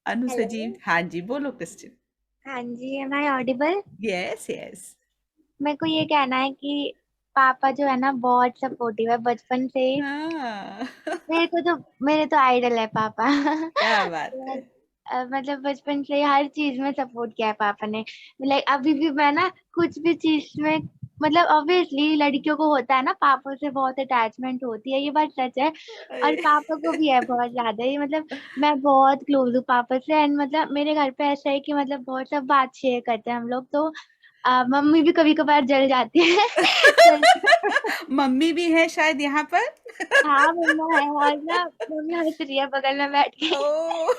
अनु सजीव, हाँ जी, बोलो क्रिस्टिन। हाँ जी, am I audible? Yes yes. मेरे को ये कहना है कि पापा जो है ना बहुत सपोर्टिव है बचपन से ही। हाँ। मेरे तो आइडल है पापा। क्या बात है। मतलब बचपन से ही हर चीज में सपोर्ट किया है पापा ने। लाइक अभी भी मैं ना कुछ भी चीज में, मतलब ऑब्वियसली लड़कियों को होता है ना, पापा से बहुत अटैचमेंट होती है, ये बात सच है। और पापा को भी है बहुत ज्यादा ही। मतलब मैं बहुत क्लोज हूँ पापा से। एंड मतलब मेरे घर पे ऐसा है कि मतलब बहुत सब बात शेयर करते हैं हम लोग। तो मम्मी भी कभी कभार जल जाती है। मम्मी भी है शायद यहाँ पर। हाँ मम्मा है। और ना मम्मी हंस रही है बगल में बैठ के। ओ,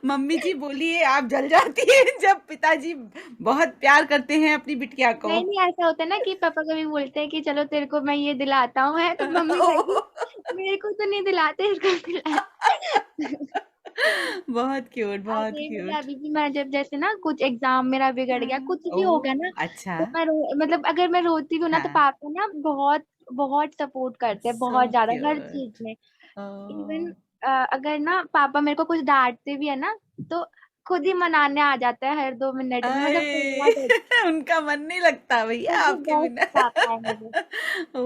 मम्मी जी बोलिए, आप जल जाती है जब पिताजी बहुत प्यार करते हैं अपनी बिटिया को? नहीं नहीं, ऐसा होता है ना कि पापा कभी बोलते हैं कि चलो तेरे को मैं ये दिलाता हूँ, है तो मम्मी कहेगी मेरे को तो नहीं दिलाते, इसको दिला। बहुत क्यूट, बहुत क्यूट। अभी भी मैं जब जैसे ना कुछ एग्जाम मेरा बिगड़ गया, कुछ भी हो गया ना, अच्छा, तो मैं मतलब अगर मैं रोती हूँ ना तो हाँ। पापा ना बहुत बहुत सपोर्ट करते हैं, So बहुत ज्यादा हर cute. चीज में। Even Oh. अगर ना पापा मेरे को कुछ डांटते भी है ना, तो खुद ही मनाने आ जाता है हर 2 मिनट में। मतलब बहुत अरे, उनका मन नहीं लगता भैया मुझे आपके बेस्ट बिना। पापा है मेरे। ओ,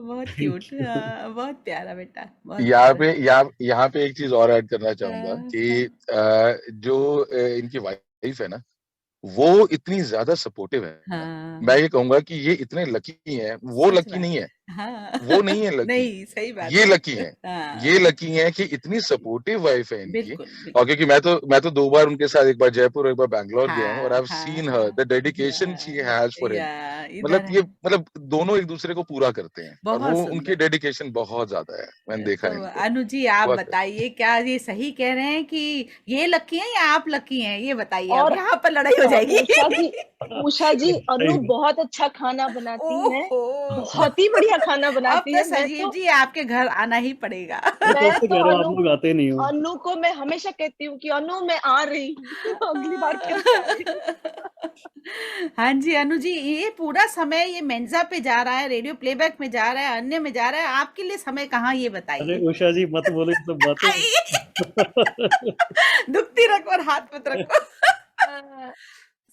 बहुत क्यूट, बहुत प्यारा बेटा, बहुत यहाँ प्यारा। पे यहाँ पे एक चीज और ऐड करना चाहूंगा कि जो इनकी वाइफ है ना, वो इतनी ज्यादा सपोर्टिव है। हाँ, मैं ये कहूंगा कि ये इतने लकी हैं। वो सच लकी बात नहीं है, हाँ। वो नहीं है लकी, नहीं, सही बात ये है। लकी है। हाँ, ये लकी है कि इतनी सपोर्टिव वाइफ है इनकी। बिल्कुल और बिल्कुल। क्योंकि मैं तो 2 बार उनके साथ, एक बार जयपुर और एक बार बैंगलोर गया हूँ, और I have seen her the dedication she has for him. इधर है। मतलब दोनों एक दूसरे को पूरा करते हैं, और बहुत वो सुंदर। उनकी डेडिकेशन बहुत ज्यादा है। मैंने देखा है तो इनको अनु जी, आप बहुत। बताइए, क्या ये सही कह रहे हैं कि ये लकी हैं या आप लकी हैं? ये बताइए, अब और यहाँ पर लड़ाई हो जाएगी। उषा जी अनु सही। बहुत अच्छा खाना बनाती है, ओहो, बहुत ही बढ़िया खाना अब बनाती तो है। सजीव जी आपके घर आना ही पड़ेगा। मैं तो मैं आपसे तो कह रहा हूँ, आप लोग आते नहीं हो। अनु को मैं हमेशा कहती हूँ कि अनु मैं आ रही हूँ, अगली बार फिर से आ रही हूँ। हाँ जी अनु जी, ये पूरा समय ये मेंजा पे जा रहा है, रेडियो प्लेबैक में जा रहा है, अन्य में जा रहा है, आपके लिए समय कहाँ, ये अरे बताइए। उषा जी मत बोलो ये सब बातें। दुखती रखो और हाथ मत रखो।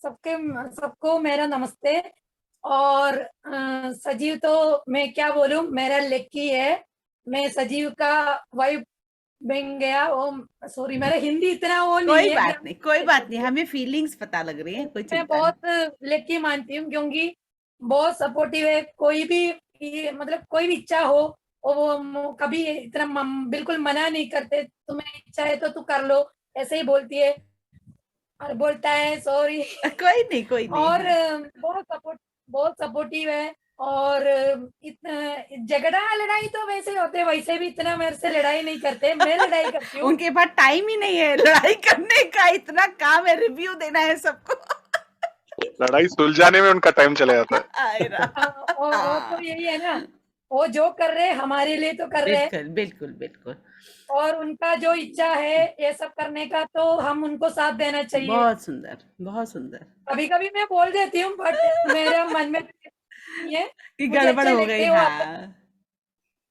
सबको मेरा नमस्ते। और सजीव तो मैं क्या बोलूं, मेरा लकी है। मैं सजीव का वाइफ बन गया। वो सॉरी, मेरा हिंदी इतना वो नहीं कोई है बात नहीं, कोई बात नहीं, हमें फीलिंग्स पता लग रही है, कोई मैं चिंता नहीं। बहुत लकी मानती हूँ, क्योंकि बहुत सपोर्टिव है। कोई भी मतलब कोई भी इच्छा हो, वो कभी इतना बिल्कुल मना नहीं करते। तुम्हें इच्छा है तो तू कर लो, ऐसे ही बोलती है और बोलता है सॉरी। कोई नहीं, कोई नहीं। और हाँ। बहुत सपोर्टिव है। और इतना झगड़ा लड़ाई तो वैसे ही होते हैं, वैसे भी इतना मेरे से लड़ाई नहीं करते, मैं लड़ाई करती हूँ। उनके पास टाइम ही नहीं है लड़ाई करने का, इतना काम है, रिव्यू देना है सबको। लड़ाई सुलझाने में उनका टाइम चला जाता है। आए रहा। और वो तो यही है ना, वो जो कर रहे हैं हमारे लिए तो कर रहे हैं। बिल्कुल बिल्कुल बिल्कुल। और उनका जो इच्छा है ये सब करने का, तो हम उनको साथ देना चाहिए। बहुत सुंदर, बहुत सुंदर। कभी कभी मैं बोल देती हूँ, बट मेरा मन में नहीं है। कि मुझे गड़बड़ अच्छा हो लगता गई, है वो हाँ।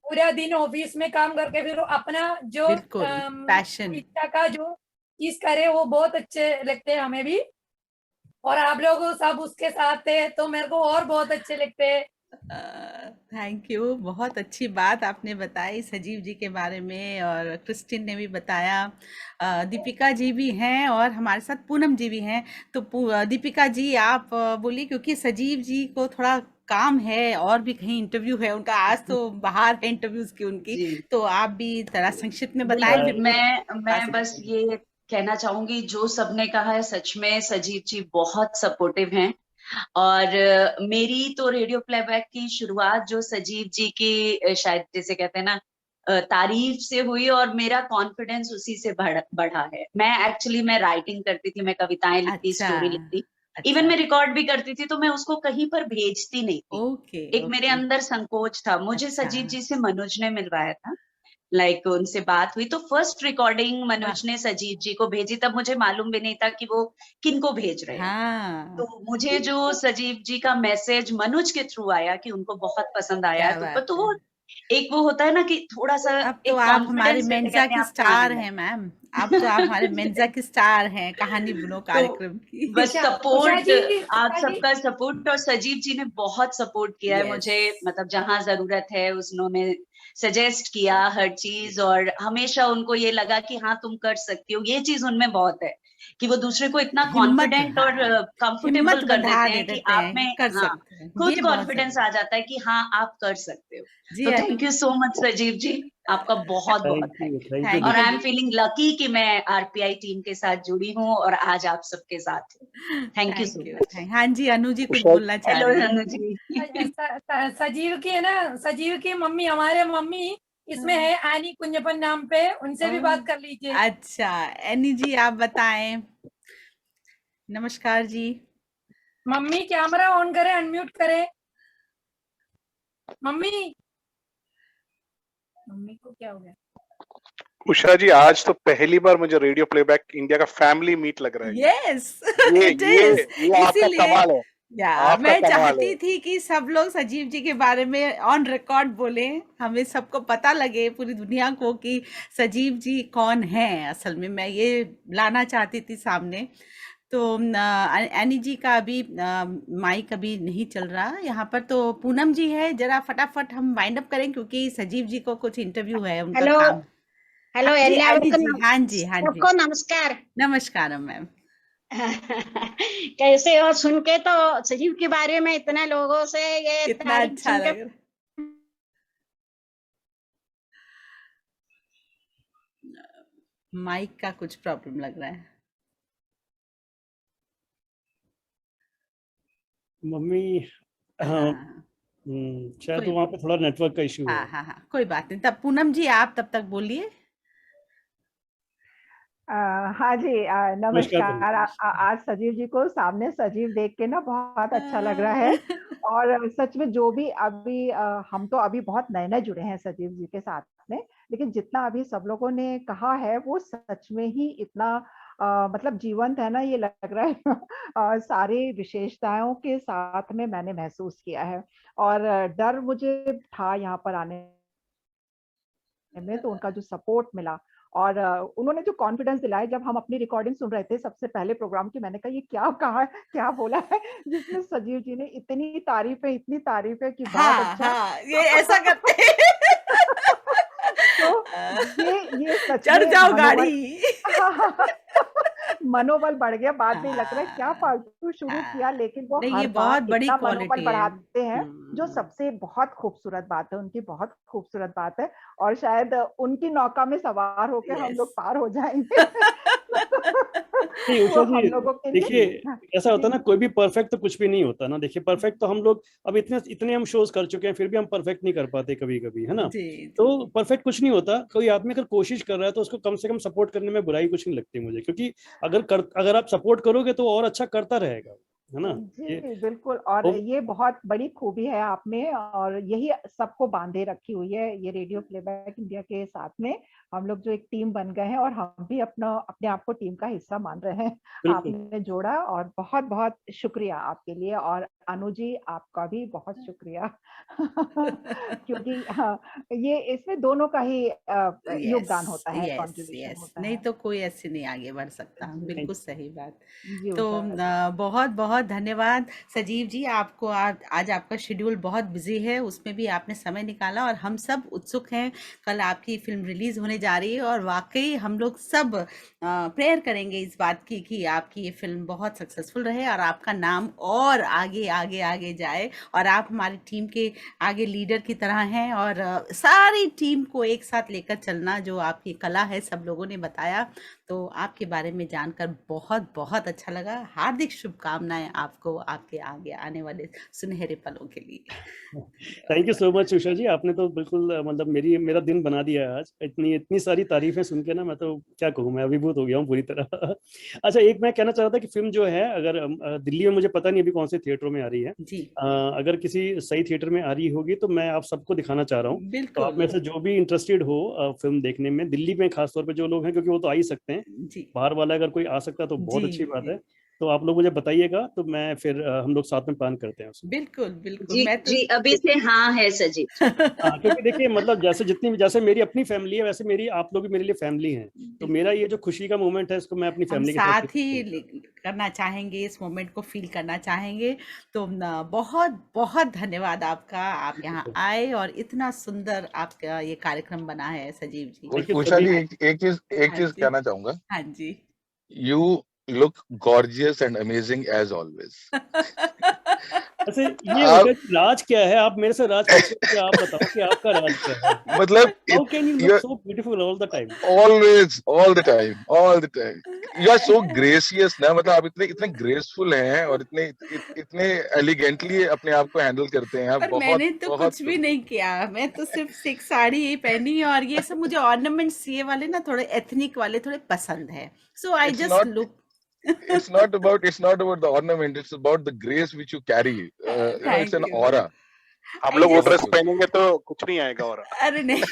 पूरा दिन ऑफिस में काम करके फिर वो अपना जो बिल्कुल, पैशन। इच्छा का जो चीज करे वो बहुत अच्छे लगते हैं हमें भी, और आप लोग सब उसके साथ थे तो मेरे को और बहुत अच्छे लगते हैं। थैंक यू, बहुत अच्छी बात आपने बताई सजीव जी के बारे में, और क्रिस्टिन ने भी बताया, दीपिका जी भी हैं और हमारे साथ पूनम जी भी हैं। तो दीपिका जी आप बोलिए, क्योंकि सजीव जी को थोड़ा काम है और भी कहीं इंटरव्यू है उनका, आज तो बाहर है इंटरव्यूज की उनकी, जी तो आप भी थोड़ा संक्षिप्त में बताएं बिल्कुल। फिर मैं बस ये कहना चाहूंगी, जो सबने कहा है सच में सजीव जी बहुत सपोर्टिव हैं। और मेरी तो रेडियो प्लेबैक की शुरुआत जो सजीव जी की शायद जैसे कहते हैं ना तारीफ से हुई, और मेरा कॉन्फिडेंस उसी से बढ़ा है। मैं राइटिंग करती थी, मैं कविताएं लिखती, अच्छा स्टोरी लिखती, अच्छा इवन मैं रिकॉर्ड भी करती थी, तो मैं उसको कहीं पर भेजती नहीं थी। ओके एक मेरे ओके अंदर संकोच था। मुझे अच्छा सजीव जी से मनोज ने मिलवाया था, उनसे बात हुई, तो फर्स्ट रिकॉर्डिंग वाह मनोज ने सजीव जी को भेजी। तब मुझे मालूम भी नहीं था कि वो किनको भेज रहे हैं। हाँ तो मुझे जो सजीव जी का मैसेज मनोज के थ्रू आया कि उनको बहुत पसंद आया क्या है, बात तो है। वो एक वो होता है ना कि थोड़ा सा अब तो एक आप हमारे कॉन्फिडेंस जैसे मेंजा कहते हैं की आपको आने स्टार लगा। हैं मैम, अब तो आप हमारे मेंजा की स्टार हैं कहानी बुनो तो कार्यक्रम की। बस उषा सपोर्ट, आप उषा जी सबका सपोर्ट, और सजीव जी ने बहुत सपोर्ट किया है यस मुझे, मतलब जहां जरूरत है उन्होंने सजेस्ट किया हर चीज, और हमेशा उनको ये लगा कि हाँ तुम कर सकती हो। ये चीज उनमें बहुत है कि वो दूसरे को इतना हिम्मत, कॉन्फिडेंट और हाँ कंफर्टेबल हिम्मत कर बंधा देते दे हैं कि देते आप हैं कि में कर हाँ सकते हैं, खुद ये बहुत कॉन्फिडेंस जरूरी आ जाता है कि हाँ आप कर सकते हो। जी तो Anu thank you so much Sajeev ji, आपका बहुत बहुत thank you thank you. Thank you और thank I you am feeling lucky कि मैं आरपीआई टीम के साथ जुड़ी हूँ और आज आप सबके साथ हूँ। Thank you so thank you much. Thank हाँ जी, अनु जी कुछ उषा बोलना चाह हेलो रही हैं। अनु जी। सजीव की है ना, सजीव की मम्मी, हमारे मम्मी इसमें है आनी कुंजपन नाम पे, उनसे भी बात कर लीजिए। अच्छा एनी जी आप बताएं। नमस्कार जी। मम्मी कैमरा ऑन करे, अनम्यूट करे। मम्मी, मम्मी को क्या हो गया? उषा जी, आज तो पहली बार मुझे रेडियो प्लेबैक इंडिया का फैमिली मीट लग रहा है। यस ये इट ये इज, ये आपका इसीलिए कमाल है, या आपका मैं कमाल चाहती है। थी कि सब लोग सजीव जी के बारे में ऑन रिकॉर्ड बोले, हमें सबको पता लगे, पूरी दुनिया को, कि सजीव जी कौन है असल में। मैं ये लाना चाहती थी सामने। तो एनी जी का अभी माइक अभी नहीं चल रहा यहाँ पर, तो पूनम जी है, जरा फटाफट हम वाइंड अप करें क्योंकि सजीव जी को कुछ इंटरव्यू है उनका हेलो काम। हेलो हाँ जी एनी എല്ലാവർക്കും जी, हाँ जी हाँ जी, सबको नमस्कार। नमस्कार मैम। कैसे हो? सुन के तो सजीव के बारे में इतने लोगों से ये कितना तारीफ अच्छा सुन के लग रहा है। माइक का कुछ प्रॉब्लम लग रहा है। मम्मी। हाँ हाँ शायद कोई, वहाँ पे थोड़ा नेटवर्क का इश्यू है। हाँ कोई बात नहीं। तब पूनम जी आप तब तक बोलिए। हाँ जी, नमस्कार नमस्कार। आज सजीव जी को सामने सजीव देख के ना बहुत अच्छा लग रहा है। और सच में जो भी अभी हम तो अभी बहुत नए नए जुड़े हैं सजीव जी के साथ में, लेकिन जितना अभी सब लोगों ने कहा है वो सच में ही इतना मतलब जीवंत है ना, ये लग रहा है। सारी विशेषताओं के साथ में मैंने महसूस किया है। और डर मुझे था यहाँ पर आने में, तो उनका जो सपोर्ट मिला और उन्होंने जो कॉन्फिडेंस दिलाया, जब हम अपनी रिकॉर्डिंग सुन रहे थे सबसे पहले प्रोग्राम की, मैंने कहा ये क्या कहा है, क्या बोला है, जिसमें सजीव जी ने इतनी तारीफ है कि बहुत अच्छा। ये ऐसा करते हैं। तो ये सच चढ़ में जाओ मनोबल गाड़ी। मनोबल बढ़ गया। बाद में लगता है क्या हाँ फालतू शुरू किया, लेकिन वो नहीं, ये हर बार बहुत बड़ी इतना मनोबल क्वालिटी है। बढ़ाते हैं, जो सबसे बहुत खूबसूरत बात है, उनकी बहुत खूबसूरत बात है। और शायद उनकी नौका में सवार होकर हम यस। लोग पार हो जाएंगे। नहीं वो उषा हम जी, लोगों के देखिए लिए। हाँ, ऐसा होता है जी ना, कोई भी परफेक्ट तो कुछ भी नहीं होता ना। देखिए परफेक्ट तो हम लोग अब इतने इतने हम शोज कर चुके हैं, फिर भी हम परफेक्ट नहीं कर पाते कभी कभी, है ना। जी तो जी परफेक्ट कुछ नहीं होता। कोई आदमी अगर कोशिश कर रहा है तो उसको कम से कम सपोर्ट करने में बुराई कुछ नहीं लगती मुझे, क्योंकि अगर आप सपोर्ट करोगे तो वो और अच्छा करता रहेगा, है ना। ये जी बिल्कुल। और वो ये बहुत बड़ी खूबी है आप में, और यही सबको बांधे रखी हुई है ये रेडियो प्लेबैक इंडिया के साथ में। हम लोग जो एक टीम बन गए हैं, और हम भी अपने आप को टीम का हिस्सा मान रहे हैं। बिल्कुल। आपने जोड़ा, और बहुत बहुत शुक्रिया आपके लिए। और अनु जी आपका भी बहुत शुक्रिया क्योंकि ये इसमें दोनों का ही योगदान होता है, कंट्रीब्यूशन होता नहीं है तो कोई ऐसे नहीं आगे बढ़ सकता। जी बिल्कुल सही बात। जी तो उषा जी। बहुत बहुत धन्यवाद सजीव जी, आपको आज आपका शेड्यूल बहुत बिजी है, उसमें भी आपने समय निकाला और हम सब उत्सुक हैं। कल आपकी फिल्म रिलीज होने जा रही है और वाकई हम लोग सब प्रेयर करेंगे इस बात की कि आपकी ये फिल्म बहुत सक्सेसफुल रहे और आपका नाम और आगे आगे आगे जाए और आप हमारी टीम के आगे लीडर की तरह हैं और सारी टीम को एक साथ लेकर चलना जो आपकी कला है, सब लोगों ने बताया। तो आपके बारे में जानकर बहुत बहुत अच्छा लगा। हार्दिक शुभकामनाएं आपको आपके आगे आने वाले सुनहरे पलों के लिए। Thank you so much Usha जी, आपने तो बिल्कुल मतलब मेरा दिन बना दिया है आज। इतनी सारी तारीफें सुन के ना मैं तो क्या कहूँ, मैं अभिभूत हो गया हूँ पूरी तरह। अच्छा, एक मैं कहना चाह रहा था कि फिल्म जो है अगर दिल्ली में, मुझे पता नहीं अभी कौन से थिएटर में आ रही है, जी अगर किसी सही थिएटर में आ रही होगी तो मैं आप सबको दिखाना चाह रहा हूँ। तो आप बिल्कुल में से जो भी इंटरेस्टेड हो फिल्म देखने में, दिल्ली में खासतौर पे जो लोग हैं, क्योंकि वो तो आ ही सकते हैं, जी बाहर वाला अगर कोई आ सकता है तो बहुत अच्छी बात जी है। तो आप लोग मुझे बताइएगा तो मैं फिर हम लोग साथ में प्लान करते हैं उसको। बिल्कुल बिल्कुल जी मैं तो जी, अभी से हाँ है सजीव जी। हाँ, क्योंकि देखिए मतलब जैसे मेरी अपनी फैमिली है वैसे मेरी आप लोग भी मेरे लिए फैमिली हैं। तो मेरा ये जो खुशी का मोमेंट है इसको मैं अपनी हम फैमिली के साथ साथ ही करना चाहेंगे, इस मोमेंट को फील करना चाहेंगे। तो बहुत बहुत धन्यवाद आपका, आप यहाँ आए और इतना सुंदर आपका ये कार्यक्रम बना है सजीव जी। उषा जी एक हाँ चीज जी कहना चाहूंगा, हाँ जी you look gorgeous and amazing as always. अच्छा, ये आप उषा जी राज क्या है? आप मेरे से राज पूछो कि आप बताओ कि आपका राज क्या है? मतलब how can you look so beautiful all the time? Always all the time you are so gracious ना, मतलब आप इतने ग्रेसफुल हैं और इतने एलिगेंटली अपने आप को हैंडल करते हैं आप। पर बहुत मैंने तो बहुत कुछ भी नहीं किया, मैं तो सिर्फ एक साड़ी ही पहनी और ये सब मुझे ऑर्नामेंट्स ये वाले ना थोड़े एथनिक वाले थोड़े पसंद है। सो आई it's just not look it's not about the ornament, it's about the grace which you carry. It's an thank you. aura. हम आई लोग वो जस्ट ड्रेस बहुत पहनेंगे तो कुछ नहीं आएगा और अरे नहीं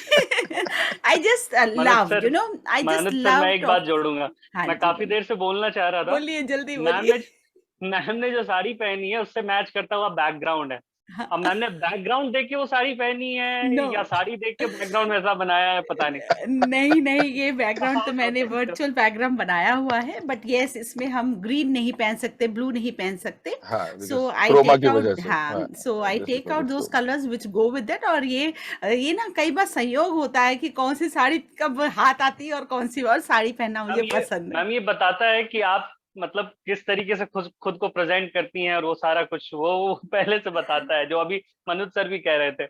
I just Manoj love sir, you know I just Manoj sir, love मैं एक बात जोड़ूंगा। हाँ मैं जी काफी देर से बोलना चाह रहा था। बोलिए जल्दी मैम बोलिए। ने जो साड़ी पहनी है उससे मैच करता हुआ बैकग्राउंड है। अब मैम ने बैकग्राउंड देख के वो साड़ी पहनी है नो या साड़ी देख के बैकग्राउंड वैसा बनाया है, पता नहीं। नहीं नहीं ये बैकग्राउंड तो आप मैंने बताइए। वर्चुअल बैकग्राउंड बनाया हुआ है, बट यस इसमें हम ग्रीन नहीं पहन सकते, ब्लू नहीं पहन सकते। हाँ, सो आई क्रोमा टेक की आउट वजह से, हाँ so I just take because out of those chroma. Colours which go with that. और ये ना कई बार संयोग होता है कि कौन सी साड़ी कब हाथ आती है और कौन सी और साड़ी पहनना मुझे पसंद है। मैम ये बताता है कि आप मतलब किस तरीके से खुद को प्रेजेंट करती हैं और वो सारा कुछ वो पहले से बताता है, जो अभी मनोज सर भी कह रहे थे।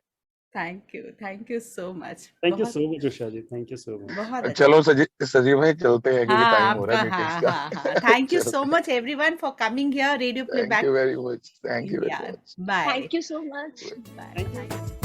Thank you so much. Thank you so much Usha ji, thank you so much. बहुत अच्छा। चलो सजीव भाई चलते हैं क्योंकि हाँ टाइम हो रहा आपका है मीटिंग्स हाँ का। हाँ हाँ thank you so much everyone for coming here radio thank playback you very much, thank you very India. Much. Bye thank you so much. Bye.